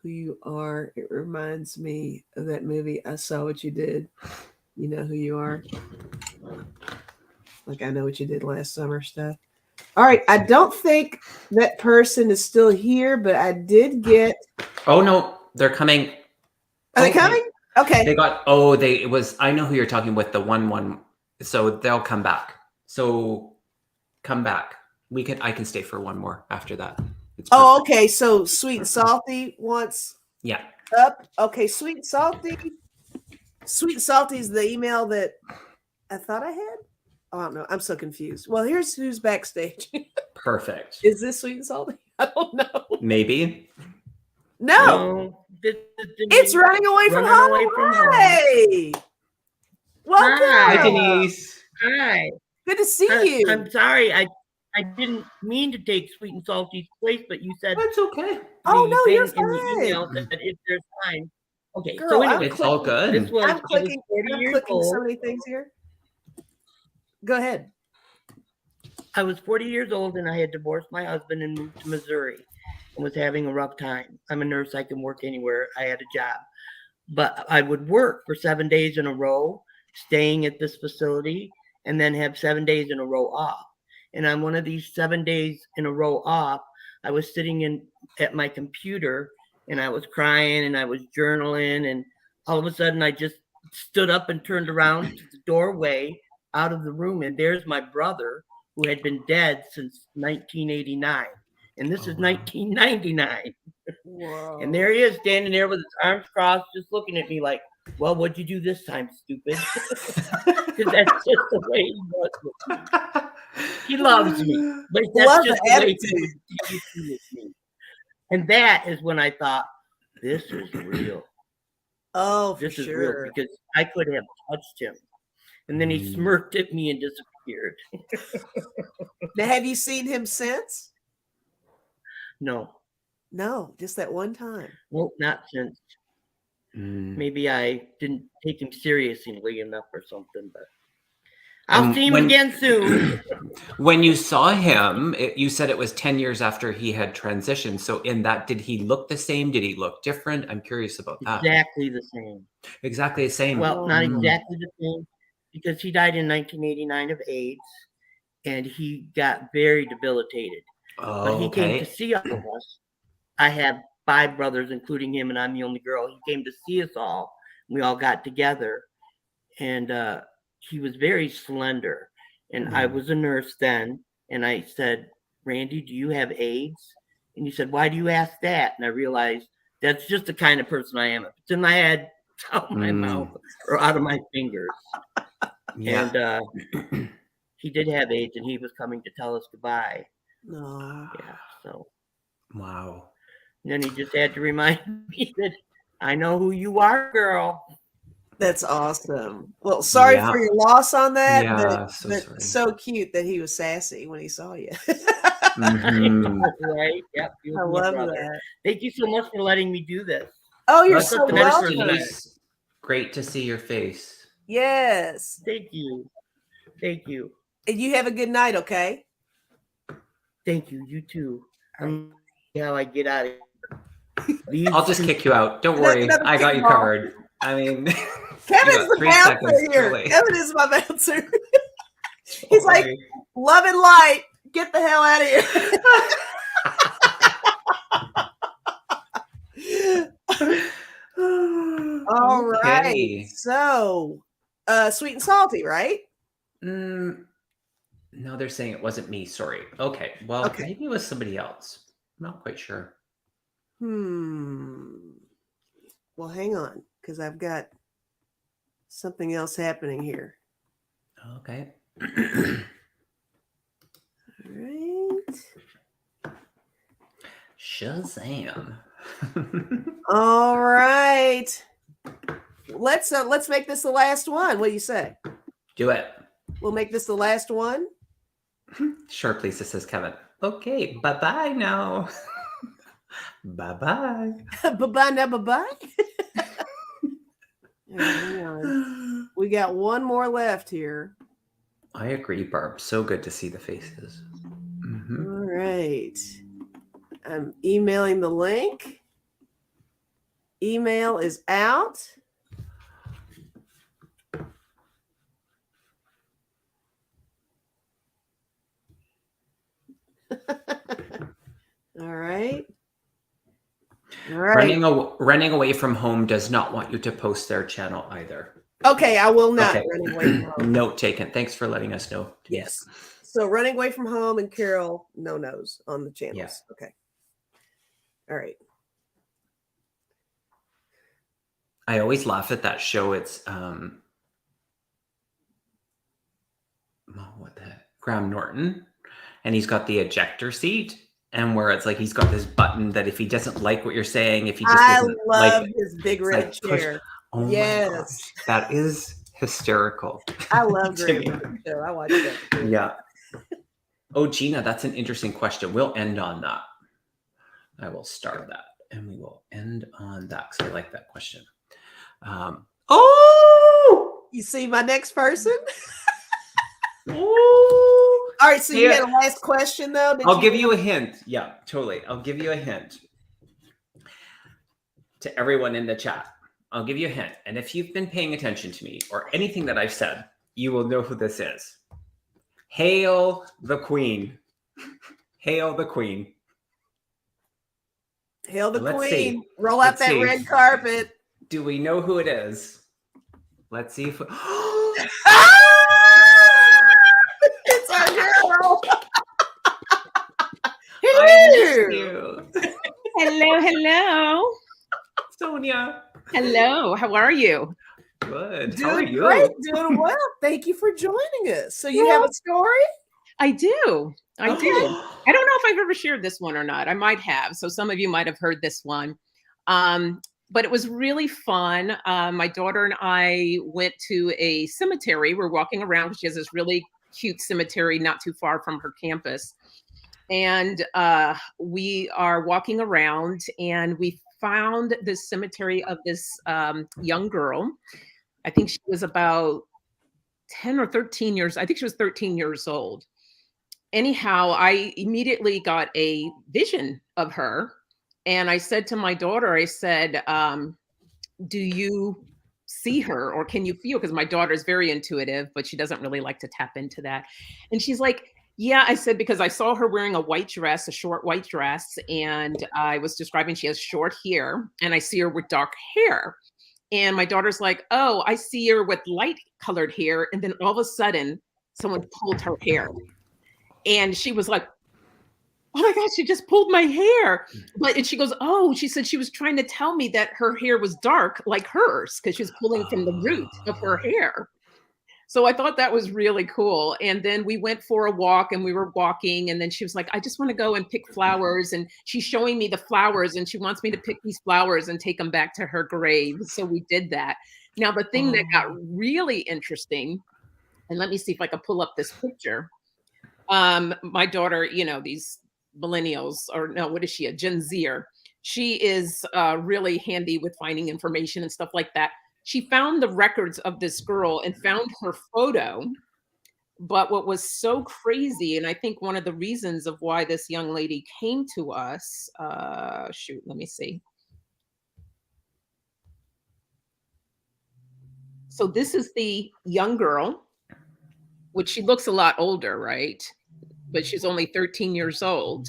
who you are, it reminds me of that movie, I Saw What You Did. You know who you are? Like I know what you did last summer stuff. All right. I don't think that person is still here, but I did get. Oh, no. They're coming. Are they coming? Okay. They got, I know who you're talking with, the 1-1. So they'll come back. So come back. I can stay for one more after that. It's Oh, perfect. okay. So sweet and salty wants Yeah. up. Okay. Sweet and salty. Sweet and salty is the email that I thought I had. Oh, I don't know. I'm so confused. Well, here's who's backstage. Perfect. Is this sweet and salty? I don't know. Maybe. No. This is Denise. It's running away from Running home. away from home. Hey. Welcome. Hi. Hi, Denise. Hi. Good to see you. I'm sorry. I didn't mean to take Sweet and Salty's place, but you said That's okay. Oh, the no, you're thing in the fine. email that if there's time. Okay, Girl, so I'm anyway, It's all good. this was I'm I was clicking. 40 I'm years clicking old. so many things here. Go ahead. I was 40 years old and I had divorced my husband and moved to Missouri and was having a rough time. I'm a nurse. I can work anywhere. I had a job. But I would work for 7 days in a row, staying at this facility, and then have 7 days in a row off. And on one of these 7 days in a row off, I was sitting at my computer and I was crying and I was journaling. And all of a sudden I just stood up and turned around to the doorway out of the room. And there's my brother, who had been dead since 1989. And this is 1999. Whoa. And there he is standing there with his arms crossed, just looking at me like, well, what'd you do this time, stupid? Because that's just the way he was with me. He loves me, but that's Love just the the way attitude. he was with me. And that is when I thought, this is real. Oh, for This is sure. real, because I could have touched him. And then he smirked at me and disappeared. Now, have you seen him since? No, No, just that one time. well, not since. Maybe I didn't take him seriously enough or something, but I'll see him again soon. When you saw him, you said it was 10 years after he had transitioned. So in that, did he look the same? Did he look different? I'm curious about that. Exactly the same. Exactly the same. Well, not exactly the same, because he died in 1989 of AIDS, and he got very debilitated. Oh, But he came to okay. see all of us. I have 5 brothers, including him, and I'm the only girl. He came to see us all. We all got together, and he was very slender. And I was a nurse then, and I said, Randy, do you have AIDS? And he said, why do you ask that? And I realized that's just the kind of person I am. If it's in my head, it's out of my mouth or out of my fingers. Yeah. And he did have AIDS, and he was coming to tell us goodbye. No. Yeah, so. Wow. And then he just had to remind me that I know who you are, girl. That's awesome. Well, sorry Yeah. for your loss on that, Yeah, but, so but sorry. so cute that he was sassy when he saw you. Mhm. Right? Yep. You I was my love brother. that. Thank you so much for letting me do this. Oh, you're That's so the next welcome. person. Denise, great to see your face. Yes. Thank you. Thank you. And you have a good night, okay? Thank you. You too. How I get out of here. I'll just kick you out. Don't worry. I got you covered. I mean, Kevin's got the 3 bouncer seconds, here. truly. Kevin is my bouncer. He's like, love and light. Get the hell out of here. All right. Okay. So, sweet and salty, right? No, they're saying it wasn't me. Sorry. Okay. Well, Okay. maybe it was somebody else. I'm not quite sure. Well, hang on, because I've got something else happening here. Okay. All right. Shazam. All right. Let's make this the last one. What do you say? Do it. We'll make this the last one. Sharp Lisa says Kevin. Okay, bye-bye now. Bye-bye. Bye-bye now, bye-bye. Hang on. We got one more left here. I agree, Barb. So good to see the faces. All right. I'm emailing the link. Email is out. All right. All right. Running away from home does not want you to post their channel either. Okay, I will not Okay. run away from home. Note taken. Thanks for letting us know. Yes. So running away from home and Carol, no-nos on the channels. Yeah. Okay. All right. I always laugh at that show. It's what the heck? Graham Norton, and he's got the ejector seat, and where it's like he's got this button that if he doesn't like what you're saying, if he just I doesn't love like it, his big it's red like push- chair. Oh Yes. my gosh, that is hysterical. I love to Graham me. Norton show. I watch that. Yeah. Oh, Gina, that's an interesting question. We'll end on that. I will start that, and we will end on that because I like that question. You see my next person? Oh! All right, so you Yeah. had a last question though? I'll give you a hint. Yeah, totally. I'll give you a hint to everyone in the chat. I'll give you a hint. And if you've been paying attention to me or anything that I've said, you will know who this is. Hail the Queen. Hail the Queen. Hail the Let's Queen. see. Roll out Let's that see. red carpet. Do we know who it is? Let's see if It's our girl. I miss you. Hello, hello. Sonia. Hello, how are you? Good. How are Doing you? great, doing well. Thank you for joining us. So you have a story? I do. I do. I don't know if I've ever shared this one or not. I might have. So some of you might have heard this one. But it was really fun. My daughter and I went to a cemetery. We're walking around. She has this really cute cemetery not too far from her campus. And we are walking around and we found this cemetery of this young girl. I think she was about 10 or 13 years. I think she was 13 years old. Anyhow, I immediately got a vision of her. And I said to my daughter, I said, do you see her or can you feel? Because my daughter is very intuitive, but she doesn't really like to tap into that. And she's like, yeah, I said, because I saw her wearing a white dress, a short white dress. And I was describing she has short hair and I see her with dark hair. And my daughter's like, oh, I see her with light colored hair. And then all of a sudden someone pulled her hair. And she was like, oh my gosh, she just pulled my hair. And she goes, oh, she said she was trying to tell me that her hair was dark like hers because she was pulling from the root of her hair. So I thought that was really cool. And then we went for a walk and we were walking. And then she was like, I just want to go and pick flowers. And she's showing me the flowers and she wants me to pick these flowers and take them back to her grave. So we did that. Now, the thing that got really interesting, and let me see if I can pull up this picture. My daughter, you know, these millennials, or no, what is she, a Gen Zer? She is really handy with finding information and stuff like that. She found the records of this girl and found her photo. But what was so crazy, and I think one of the reasons of why this young lady came to us, shoot, let me see. So this is the young girl, which she looks a lot older, right? but she's only 13 years old.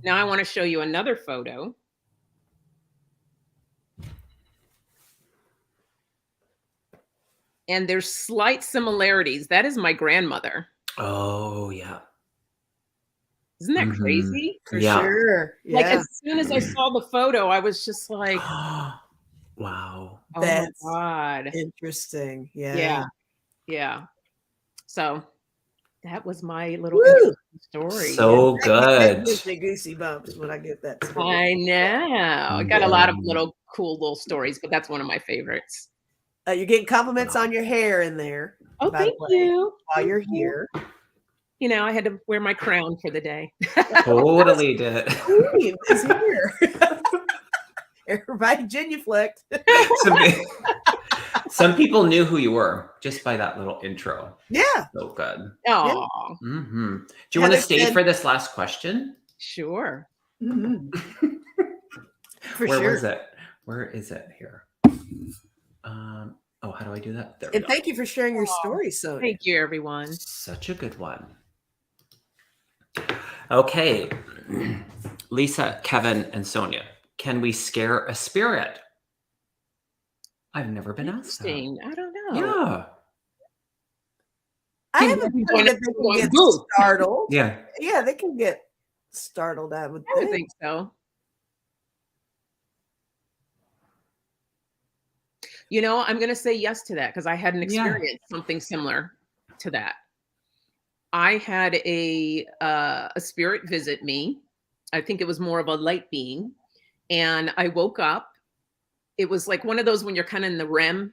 Now I want to show you another photo. And there's slight similarities. That is my grandmother. Oh, yeah. Isn't that crazy? For Yeah. sure. Yeah. Like as soon as I saw the photo, I was just like, wow. oh That's my God. interesting. Yeah. Yeah. So that was my little Woo! story. So That good. gives me goosey bumps when I get that story. I know. I got a lot of little cool little stories, but that's one of my favorites. You're getting compliments on your hair in there. Oh, by the thank way, you. While you're here. You know, I had to wear my crown for the day. Totally did. Queen is here. Everybody genuflect. Some people knew who you were just by that little intro. Yeah. So good. Oh, Mm-hmm. Do you want to stay for this last question? sure. Mm-hmm. Where was it? Where is it here? Oh, how do I do that? There we And go. thank you for sharing your story, Sonia. Thank you, everyone. Such a good one. Okay. Lisa, Kevin, and Sonia, can we scare a spirit? I've never been asked that. Interesting. I don't know. Yeah. I have a feeling that they can get startled. Yeah. Yeah, they can get startled, I would I would think so. You know, I'm going to say yes to that because I had an experience something similar to that. I had a spirit visit me. I think it was more of a light being, and I woke up. It was like one of those when you're kind of in the REM,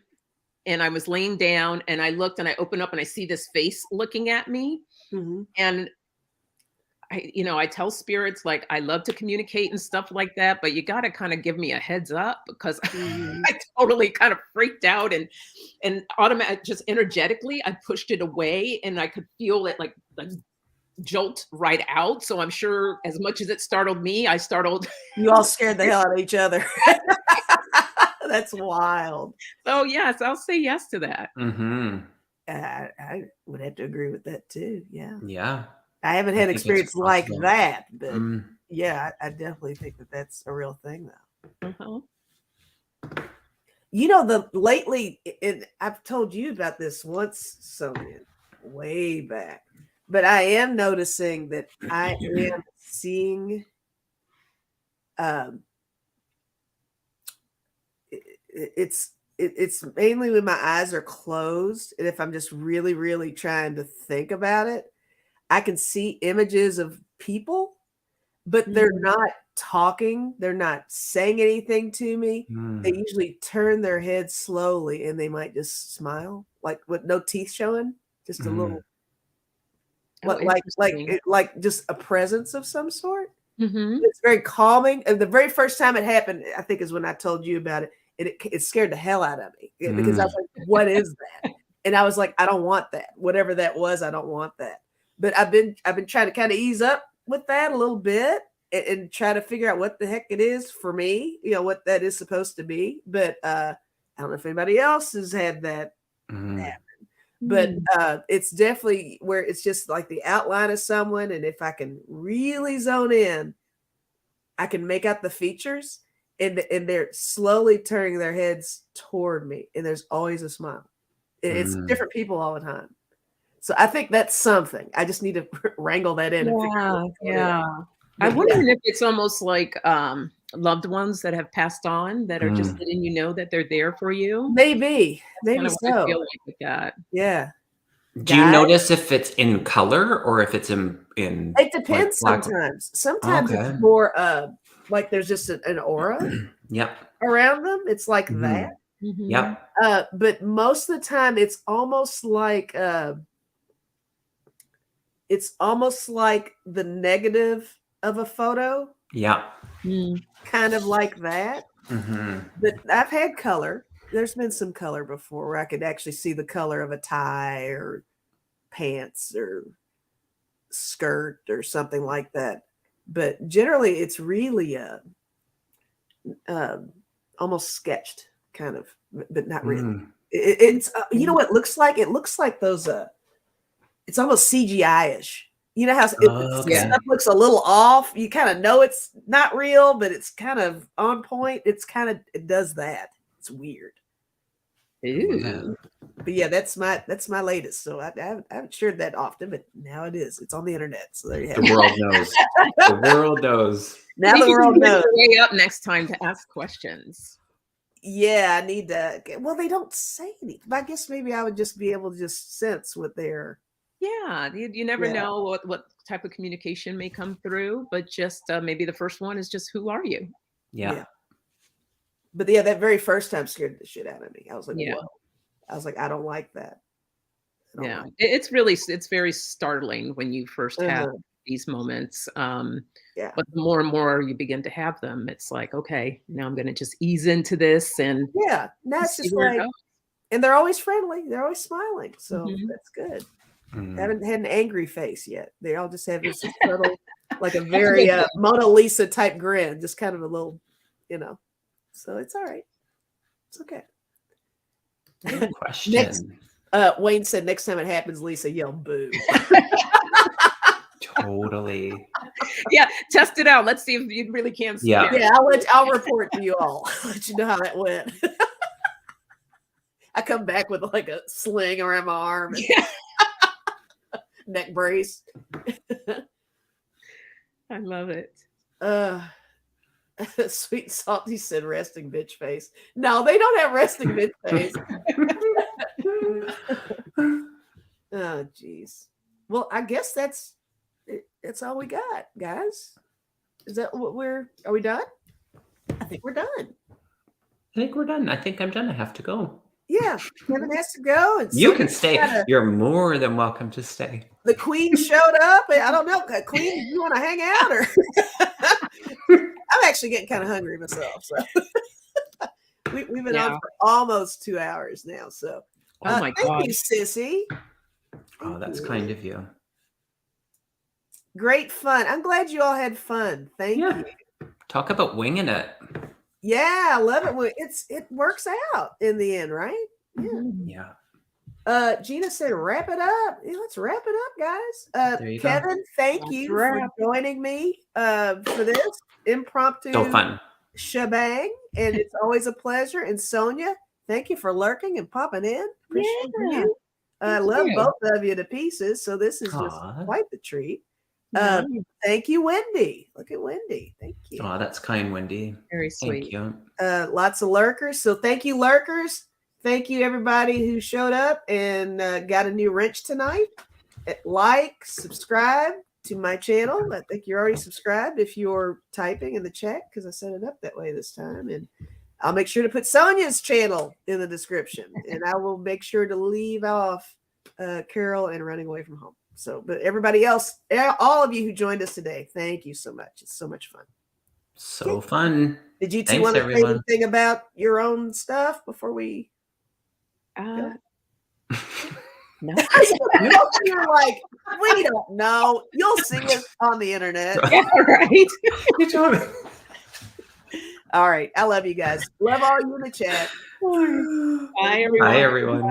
and I was laying down, and I looked, and I opened up, and I see this face looking at me, and I tell spirits, like, I love to communicate and stuff like that, but you got to kind of give me a heads up because I totally kind of freaked out and automatically, just energetically, I pushed it away and I could feel it like jolt right out. So I'm sure as much as it startled me, I startled. You all scared the hell out of each other. That's wild. So yes, I'll say yes to that. Mm-hmm. I would have to agree with that too. Yeah. Yeah. I haven't had experience like that, but yeah, I definitely think that that's a real thing, though. You know, lately, I've told you about this once, Sonia, way back, but I am noticing that I am seeing, it's mainly when my eyes are closed, and if I'm just really, really trying to think about it. I can see images of people, but they're not talking. They're not saying anything to me. They usually turn their head slowly and they might just smile, like with no teeth showing, just a little, like just a presence of some sort. It's very calming. And the very first time it happened, I think, is when I told you about it. It scared the hell out of me because I was like, what is that? And I was like, I don't want that. Whatever that was, I don't want that. But I've been trying to kind of ease up with that a little bit and try to figure out what the heck it is for me, what that is supposed to be. But I don't know if anybody else has had that happen. But it's definitely where it's just like the outline of someone. And if I can really zone in, I can make out the features and they're slowly turning their heads toward me. And there's always a smile. It's different people all the time. So I think that's something. I just need to wrangle that in. Yeah. I'm wondering if it's almost like loved ones that have passed on that are just letting you know that they're there for you. Maybe so. I feel like with that. Yeah. Do you notice if it's in color or if it's in? It depends sometimes. Sometimes it's more like there's just an aura around them. It's like that. Yep. But most of the time it's almost like the negative of a photo. Yeah. Kind of like that. But I've had color. There's been some color before where I could actually see the color of a tie or pants or skirt or something like that. But generally it's really almost sketched kind of, but not really. It's you know what it looks like? It looks like those it's almost CGI-ish. You know how Okay. stuff looks a little off. You kind of know it's not real, but it's kind of on point. It does that. It's weird. Ooh. But yeah, that's my latest. So I haven't shared that often, but now it is. It's on the internet. So there you have it. The world knows. The world knows. Now the You world can work knows. your way up next time to ask questions. Yeah, I need to. Well, they don't say anything. But I guess maybe I would just be able to just sense what they're. Yeah, you never know what type of communication may come through, but just maybe the first one is just, who are you? Yeah. But yeah, that very first time scared the shit out of me. I was like, Yeah. whoa. I was like, I don't like that. Yeah, it's very startling when you first have these moments. But the more and more you begin to have them, it's like, okay, now I'm going to just ease into this and now it's just like, and they're always friendly. They're always smiling. So that's good. I haven't had an angry face yet. They all just have this subtle, like a very Mona Lisa type grin, just kind of a little, so it's all right. It's okay. Question. Wayne said, next time it happens, Lisa, yell boo. Totally. Yeah, test it out. Let's see if you really can. Yeah. I'll report to you all. Let you know how that went. I come back with like a sling around my arm. Neck brace. I love it. Sweet Salty said resting bitch face. No, they don't have resting bitch face. Oh, geez. Well, I guess that's all we got, guys. Is that what are we done? I think we're done. I think we're done. I think I'm done. I have to go. Yeah, Kevin has to go. And you can stay. You're more than welcome to stay. The Queen showed up. I don't know, Queen, you want to hang out? Or I'm actually getting kind of hungry myself. So we've been on for almost 2 hours now. So oh my God, thank you, Sissy. Oh, that's kind of you. Great fun. I'm glad you all had fun. Thank you. Talk about winging it. Yeah, I love it. It works out in the end, right? Yeah. Gina said, wrap it up. Yeah, let's wrap it up, guys. Kevin, thank you for joining me for this impromptu shebang. And it's always a pleasure. And Sonia, thank you for lurking and popping in. Appreciate you. I love both of you to pieces. So this is just quite the treat. Thank you, Wendy. Look at Wendy. Thank you. Oh, that's kind, Wendy. Very sweet. Thank you. Lots of lurkers. So thank you, lurkers. Thank you, everybody who showed up and got a new wrench tonight. Like, subscribe to my channel. I think you're already subscribed if you're typing in the chat because I set it up that way this time. And I'll make sure to put Sonia's channel in the description. And I will make sure to leave off Carol and Running Away from Home. So, but everybody else, all of you who joined us today, thank you so much. It's so much fun. So fun. Did you two want to say anything about your own stuff before we? No. You're like, we don't know. You'll see it on the internet. Yeah, right. All right. I love you guys. Love all you in the chat. Bye, everyone. Bye, everyone.